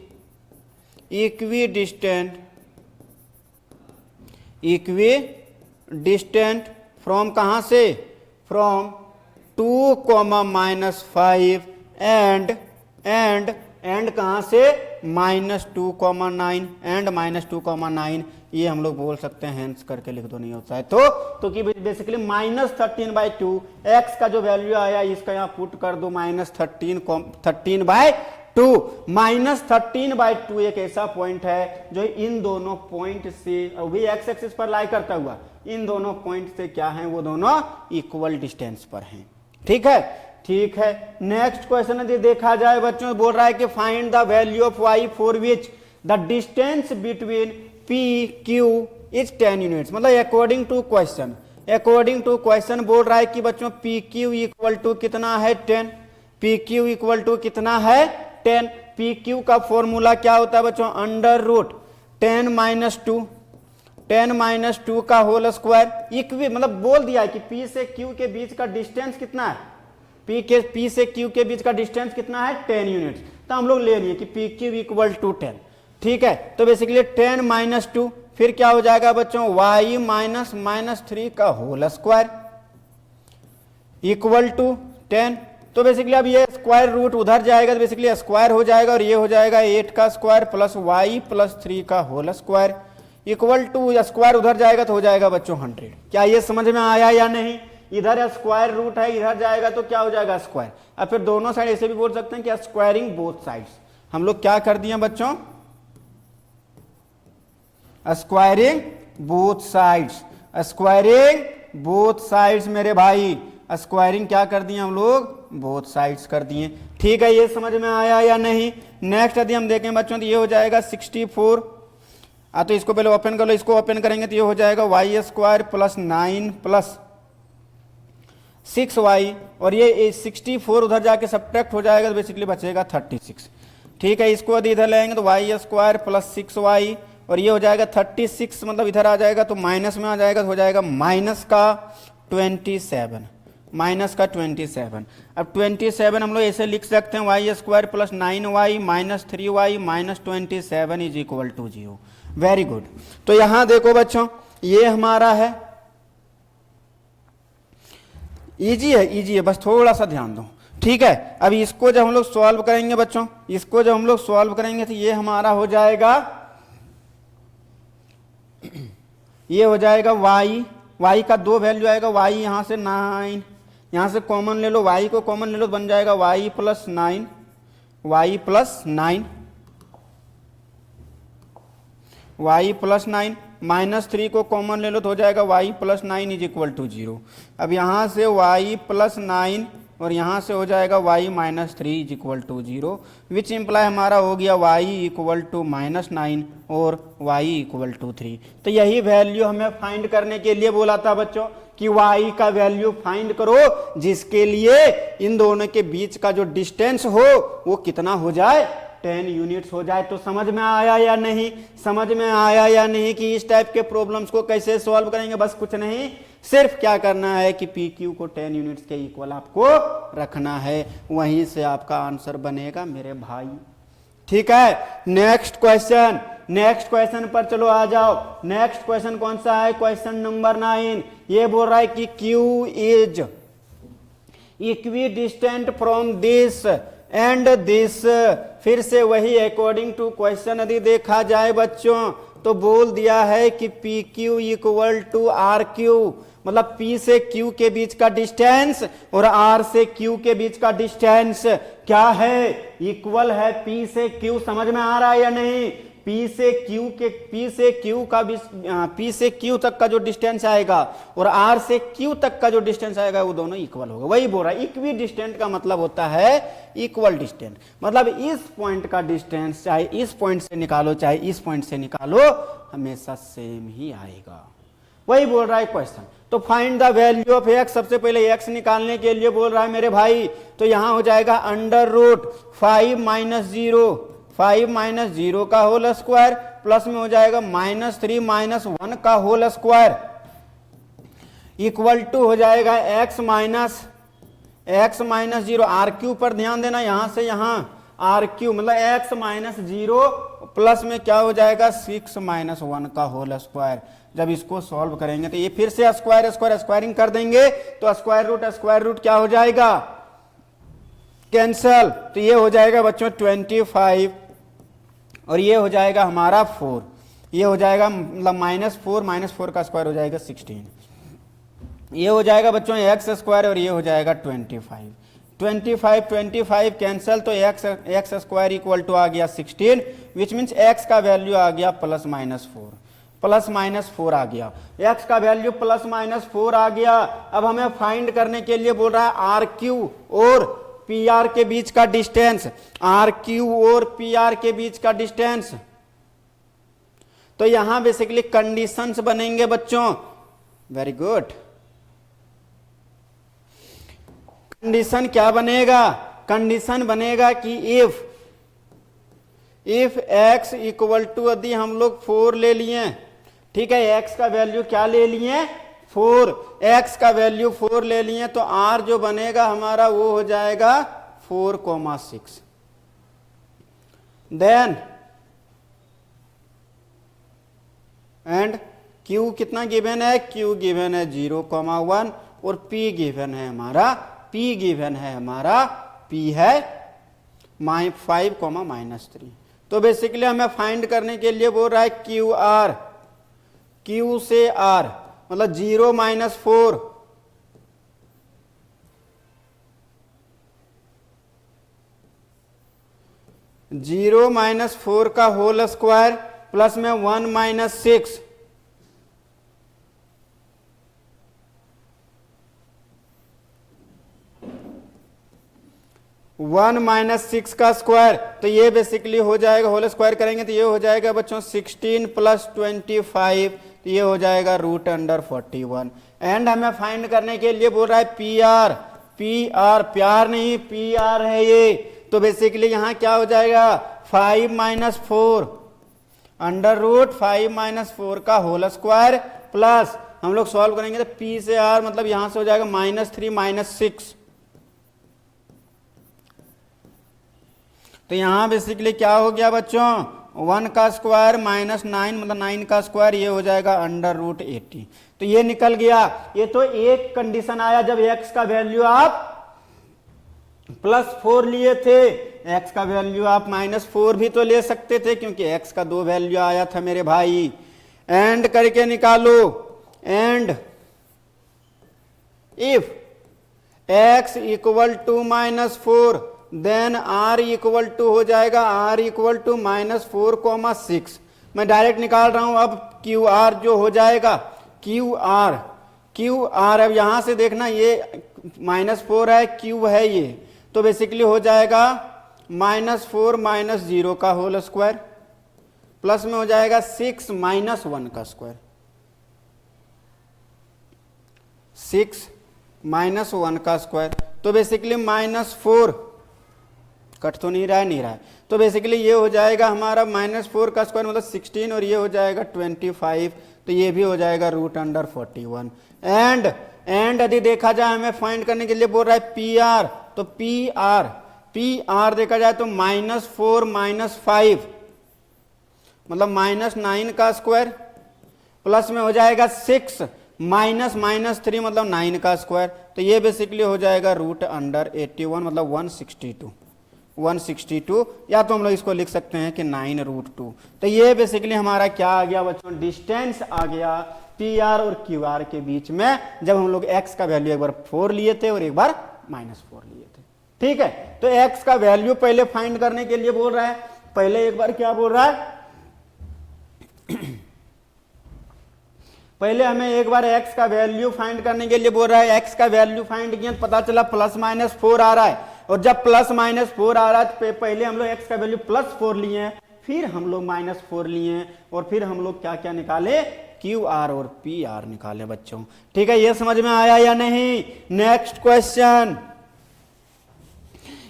इक्विडिस्टेंट फ्रॉम कहाँ से, फ्रॉम 2, -5 एंड कहाँ से, -2,9 एंड -2,9, ये हम लोग बोल सकते हैं, हेंस करके लिख दो नहीं होता है तो कि बेसिकली -13/2 x का जो वैल्यू आया इसका यहाँ पुट कर दो -13/2। -13/2 एक ऐसा पॉइंट है जो इन दोनों पॉइंट से, वही एक्स एक्सिस पर लाई करता हुआ, इन दोनों पॉइंट से क्या है, वो दोनों इक्वल डिस्टेंस पर हैं। ठीक है, ठीक है। नेक्स्ट क्वेश्चन यदि देखा जाए बच्चों, बोल रहा है कि find the value of y for which the distance between p q is 10 units. मतलब अकॉर्डिंग टू क्वेश्चन बोल रहा है कि बच्चों पी क्यू इक्वल टू कितना है, 10। पी क्यू इक्वल टू कितना है, 10। पी क्यू का फॉर्मूला क्या होता है बच्चों, √10 - 2 का होल स्क्वायर, मतलब बोल दिया है कि P से Q के बीच का डिस्टेंस कितना है, P से Q के बीच का डिस्टेंस कितना है, 10 यूनिट्स। तो हम लोग ले लिए कि पी क्यू इक्वल टू 10। ठीक है, तो बेसिकली 10 - 2, फिर क्या हो जाएगा बच्चों, y -3 का होल स्क्वायर इक्वल टू 10। तो बेसिकली अब ये स्क्वायर रूट उधर जाएगा तो बेसिकली स्क्वायर हो जाएगा और ये हो जाएगा 8 का स्क्वायर प्लस y प्लस 3 का whole square equal to, square उधर जाएगा तो हो जाएगा बच्चों 100। क्या ये समझ में आया या नहीं, इधर स्क्वायर रूट है, इधर जाएगा तो क्या हो जाएगा, स्क्वायर। अब फिर दोनों साइड ऐसे भी बोल सकते हैं कि स्क्वायरिंग बोथ साइड्स। हम लोग क्या कर दिए बच्चों, squaring both sides, squaring both sides मेरे भाई, स्क्वायरिंग क्या कर दिए हम लोग, बोथ साइड्स कर दिए। ठीक है, ये समझ में आया या नहीं। नेक्स्ट यदि हम देखें बच्चों तो ये हो जाएगा 64। तो इसको पहले ओपन कर लो, इसको ओपन करेंगे तो ये हो जाएगा y square plus 9 plus 6y, और ये 64 उधर जाके सब्ट्रैक्ट हो जाएगा तो बेसिकली बचेगा 36। ठीक है, इसको यदि इधर लाएंगे तो y स्क्वायर प्लस 6y, और ये हो जाएगा 36, मतलब इधर आ जाएगा तो माइनस में आ जाएगा तो हो जाएगा -27। अब 27 हम लोग ऐसे लिख सकते हैं, y square plus 9y minus 3y minus 27 is equal to 0। Very good. तो यहां देखो बच्चों, ये हमारा है, इजी है, बस थोड़ा सा ध्यान दो। ठीक है, अब इसको जब हम लोग सॉल्व करेंगे बच्चों, इसको जब हम लोग सॉल्व करेंगे तो ये हमारा हो जाएगा, ये हो जाएगा y का 2 वैल्यू आएगा, y यहां से 9, यहां से कॉमन ले लो, y को कॉमन ले लो, बन जाएगा y plus 9, y plus 9 minus 3 को कॉमन ले लो तो हो जाएगा y plus 9 is equal to 0। अब यहां से y प्लस 9 और यहां से हो जाएगा y minus 3 is equal to 0, which imply हमारा हो गया y इक्वल टू -9 और y इक्वल टू 3। तो यही वैल्यू हमें फाइंड करने के लिए बोला था बच्चों कि y का वैल्यू फाइंड करो जिसके लिए इन दोनों के बीच का जो डिस्टेंस हो वो कितना हो जाए, 10 यूनिट्स हो जाए। तो समझ में आया या नहीं, समझ में आया या नहीं कि इस टाइप के प्रॉब्लम्स को कैसे सॉल्व करेंगे। बस कुछ नहीं, सिर्फ क्या करना है कि पी क्यू को 10 यूनिट्स के इक्वल आपको रखना है, वहीं से आपका आंसर बनेगा मेरे भाई। ठीक है, नेक्स्ट क्वेश्चन पर चलो आ जाओ। नेक्स्ट क्वेश्चन कौन सा है, क्वेश्चन नंबर 9। ये बोल रहा है कि Q equi distant from this and this. फिर से वही अकॉर्डिंग टू क्वेश्चन यदि देखा जाए बच्चों तो बोल दिया है कि P Q equal to R Q, मतलब P से Q के बीच का डिस्टेंस और R से Q के बीच का डिस्टेंस क्या है, इक्वल है P से Q। समझ में आ रहा है या नहीं? P से Q तक का जो डिस्टेंस आएगा और R से Q तक का जो डिस्टेंस आएगा वो दोनों इक्वल होगा। वही बोल रहा है, इक्वी डिस्टेंस का मतलब होता है इक्वल डिस्टेंस, मतलब इस पॉइंट का डिस्टेंस चाहे इस पॉइंट से निकालो चाहे इस पॉइंट से निकालो हमेशा सेम ही आएगा। वही बोल रहा है क्वेश्चन। तो find the value of x, सबसे पहले x निकालने के लिए बोल रहा है मेरे भाई, तो यहां हो जाएगा अंडर रूट 5 माइनस 0 का होल स्क्वायर प्लस में हो जाएगा -3 माइनस 1 का होल स्क्वायर इक्वल टू हो जाएगा x माइनस 0। आर क्यू पर ध्यान देना, यहां से यहां आर क्यू मतलब x माइनस 0 प्लस में क्या हो जाएगा 6 माइनस 1 का होल स्क्वायर। जब इसको सॉल्व करेंगे तो ये फिर से स्क्वायरिंग कर देंगे तो स्क्वायर रूट क्या हो जाएगा, कैंसल। तो ये हो जाएगा बच्चों 25 और ये हो जाएगा हमारा 4, ये हो जाएगा मतलब -4 का स्क्वायर हो जाएगा 16, ये हो जाएगा बच्चों x स्क्वायर और ये हो जाएगा 25 कैंसल। तो x स्क्वायर इक्वल टू आ गया 16 विच मीन्स x का वैल्यू आ गया प्लस माइनस 4 आ गया, x का वैल्यू प्लस माइनस 4 आ गया। अब हमें फाइंड करने के लिए बोल रहा है आर क्यू और पी आर के बीच का डिस्टेंस, आर क्यू और पी आर के बीच का डिस्टेंस। तो यहां बेसिकली कंडीशंस बनेंगे बच्चों, वेरी गुड। कंडीशन क्या बनेगा, कंडीशन बनेगा कि इफ x इक्वल टू, यदि हम लोग 4 ले लिए, ठीक है, x का वैल्यू क्या ले लिए 4, x का वैल्यू 4 ले लिए तो r जो बनेगा हमारा वो हो जाएगा 4,6। देन एंड q कितना गिवन है, q गिवन है 0,1 और p गिवन है हमारा p है 5,-3। तो बेसिकली हमें फाइंड करने के लिए बोल रहा है q से r मतलब 0 माइनस 4 0 माइनस 4 का होल स्क्वायर प्लस में 1 माइनस 6 1 माइनस 6 का स्क्वायर। तो ये बेसिकली हो जाएगा, होल स्क्वायर करेंगे तो ये हो जाएगा बच्चों 16 प्लस 25, तो ये हो जाएगा रूट अंडर 41। एंड हमें फाइंड करने के लिए बोल रहा है पी आर, प्यार नहीं पी आर है ये। तो बेसिकली यहां क्या हो जाएगा 5 माइनस 4 अंडर रूट 5 माइनस 4 का होल स्क्वायर प्लस हम लोग सॉल्व करेंगे तो पी से आर मतलब यहां से हो जाएगा -3 माइनस 6। तो यहां बेसिकली क्या हो गया बच्चों 1 का स्क्वायर -9 मतलब 9 का स्क्वायर, ये हो जाएगा अंडर रूट 80। तो ये निकल गया। ये तो एक कंडीशन आया जब x का वैल्यू आप +4 लिए थे, x का वैल्यू आप -4 भी तो ले सकते थे क्योंकि x का 2 वैल्यू आया था मेरे भाई। एंड करके निकालो, and if x equal to -4 then r equal to हो जाएगा r इक्वल टू -4,6। मैं डायरेक्ट निकाल रहा हूं। अब क्यू आर जो हो जाएगा क्यू आर अब यहां से देखना ये -4 है, क्यू है ये, तो बेसिकली हो जाएगा -4 माइनस 0 का होल स्क्वायर प्लस में हो जाएगा 6 माइनस 1 का स्क्वायर, 6 माइनस 1 का स्क्वायर। तो बेसिकली -4 कट तो नहीं रहा है, तो बेसिकली ये हो जाएगा हमारा -4 का स्क्वायर मतलब 16 और ये हो जाएगा 25, तो ये भी हो जाएगा रूट अंडर 41। एंड यदि देखा जाए हमें फाइंड करने के लिए बोल रहा है पी आर, तो पी आर देखा जाए तो -4 माइनस 5 मतलब -9 का स्क्वायर प्लस में हो जाएगा 6 माइनस माइनस 3 मतलब 9 का स्क्वायर, तो ये बेसिकली हो जाएगा √81 मतलब 162, या तो हम लोग इसको लिख सकते हैं कि 9√2। तो ये बेसिकली हमारा क्या आ गया बच्चों, डिस्टेंस आ गया PR और QR के बीच में, जब हम लोग x का वैल्यू एक बार 4 लिए थे और एक बार -4 लिए थे। ठीक है, तो x का वैल्यू पहले फाइंड करने के लिए बोल रहा है, पहले एक बार क्या बोल रहा है, पहले हमें एक बार x का वैल्यू फाइंड करने के लिए बोल रहा है। x का वैल्यू फाइंड किया तो पता चला +-4 आ रहा है, और जब +-4 आ रहा है तो पहले हम लोग x का वैल्यू +4 लिए हैं, फिर हम लोग -4 लिए हैं, और फिर हम लोग क्या क्या निकाले, QR और PR निकाले बच्चों। ठीक है, ये समझ में आया या नहीं? नेक्स्ट क्वेश्चन,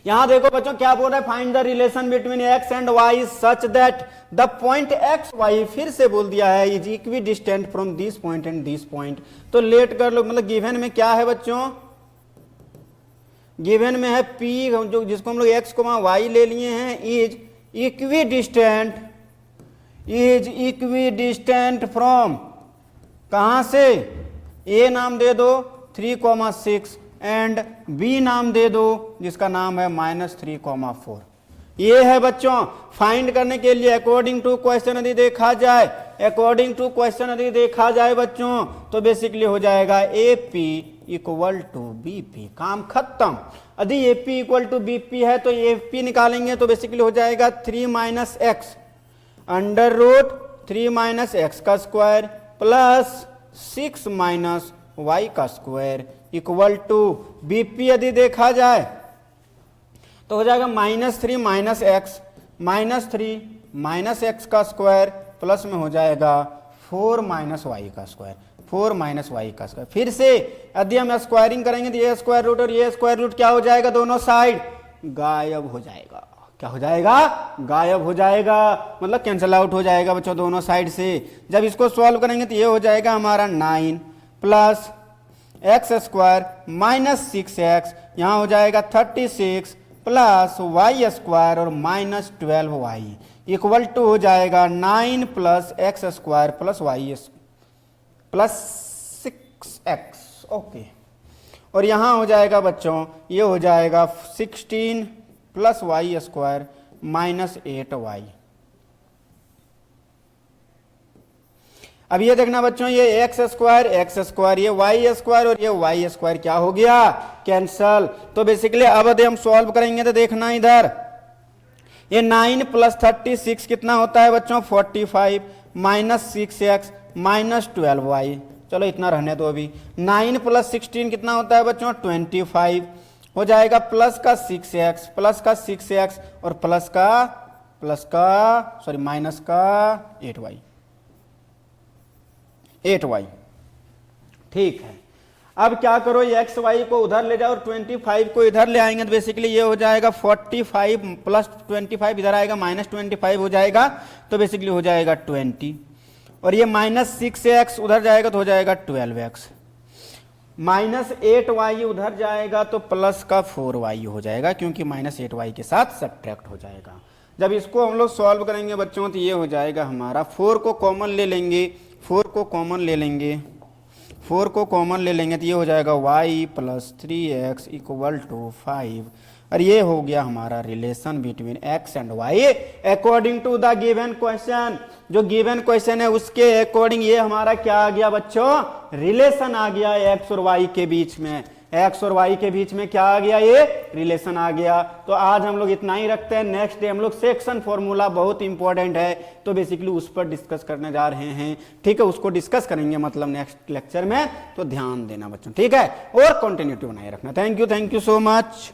यहां देखो बच्चों क्या बोल रहा है, find the relation between x and y such that the point x y, फिर से बोल दिया है, is equi distant from this point and this point. तो लेट कर लो, मतलब गिवन में क्या है बच्चों, गिवन में है p जो जिसको हम लोग x को y ले लिए हैं, इज इक्वी डिस्टेंट फ्रॉम, कहां से, a नाम दे दो 3,6 एंड b नाम दे दो जिसका नाम है -3,4। ये है बच्चों फाइंड करने के लिए अकॉर्डिंग टू क्वेश्चन यदि देखा जाए, बच्चों तो बेसिकली हो जाएगा AP = BP, काम खत्म। यदि AP = BP है तो AP निकालेंगे तो बेसिकली हो जाएगा 3 - x √3 - x का स्क्वायर प्लस 6 - y का स्क्वायर इक्वल टू BP यदि देखा जाए तो हो जाएगा -3 - x का स्क्वायर प्लस में हो जाएगा 4 - y का स्क्वायर, फिर से यदि हम स्क्वायरिंग करेंगे तो ये स्क्वायर रूट और ये स्क्वायर रूट क्या हो जाएगा, दोनों साइड गायब हो जाएगा। क्या हो जाएगा, गायब हो जाएगा, मतलब कैंसिल आउट हो जाएगा बच्चों दोनों साइड से। जब इसको सॉल्व करेंगे तो ये हो जाएगा हमारा 9 प्लस x² -6x, यहाँ हो जाएगा 36 प्लस y² और -12y इक्वल टू हो जाएगा 9 + x² plus y plus 6x। Okay, और यहाँ हो जाएगा बच्चों, ये हो जाएगा 16 प्लस y² -8y। अब ये देखना बच्चों, ये x² ये y² और ये y² क्या हो गया, कैंसल। तो बेसिकली अब यदि हम सॉल्व करेंगे तो देखना इधर, ये 9 + 36 कितना होता है बच्चों, 45 -6x -12y। चलो इतना रहने दो अभी। 9 + 16 कितना होता है बच्चों, 25 हो जाएगा, प्लस का 6x और माइनस का 8y। ठीक है, अब क्या करो, ये xy को उधर ले जाओ और 25 को इधर ले आएंगे तो बेसिकली ये हो जाएगा 45 + 25 इधर आएगा -25 हो जाएगा, तो बेसिकली हो जाएगा 20, और ये -6x उधर जाएगा तो हो जाएगा 12x, -8y उधर जाएगा तो प्लस का 4y हो जाएगा, क्योंकि -8y के साथ सब्ट्रैक्ट हो जाएगा। जब इसको हम लोग सॉल्व करेंगे बच्चों तो ये हो जाएगा हमारा, 4 को कॉमन ले लेंगे तो ये हो जाएगा y + 3x = 5, और ये हो गया हमारा relation between x and y according to the given question. जो गिवन क्वेश्चन है उसके अकॉर्डिंग ये हमारा क्या आ गया बच्चों, रिलेशन आ गया x और y के बीच में, क्या आ गया, ये रिलेशन आ गया। तो आज हम लोग इतना ही रखते हैं, नेक्स्ट डे हम लोग सेक्शन फॉर्मूला बहुत इंपॉर्टेंट है, तो बेसिकली उस पर डिस्कस करने जा रहे हैं। ठीक है, उसको डिस्कस करेंगे मतलब नेक्स्ट लेक्चर में, तो ध्यान देना बच्चों। ठीक है, और कंटिन्यूटी बनाए रखना। Thank you so much.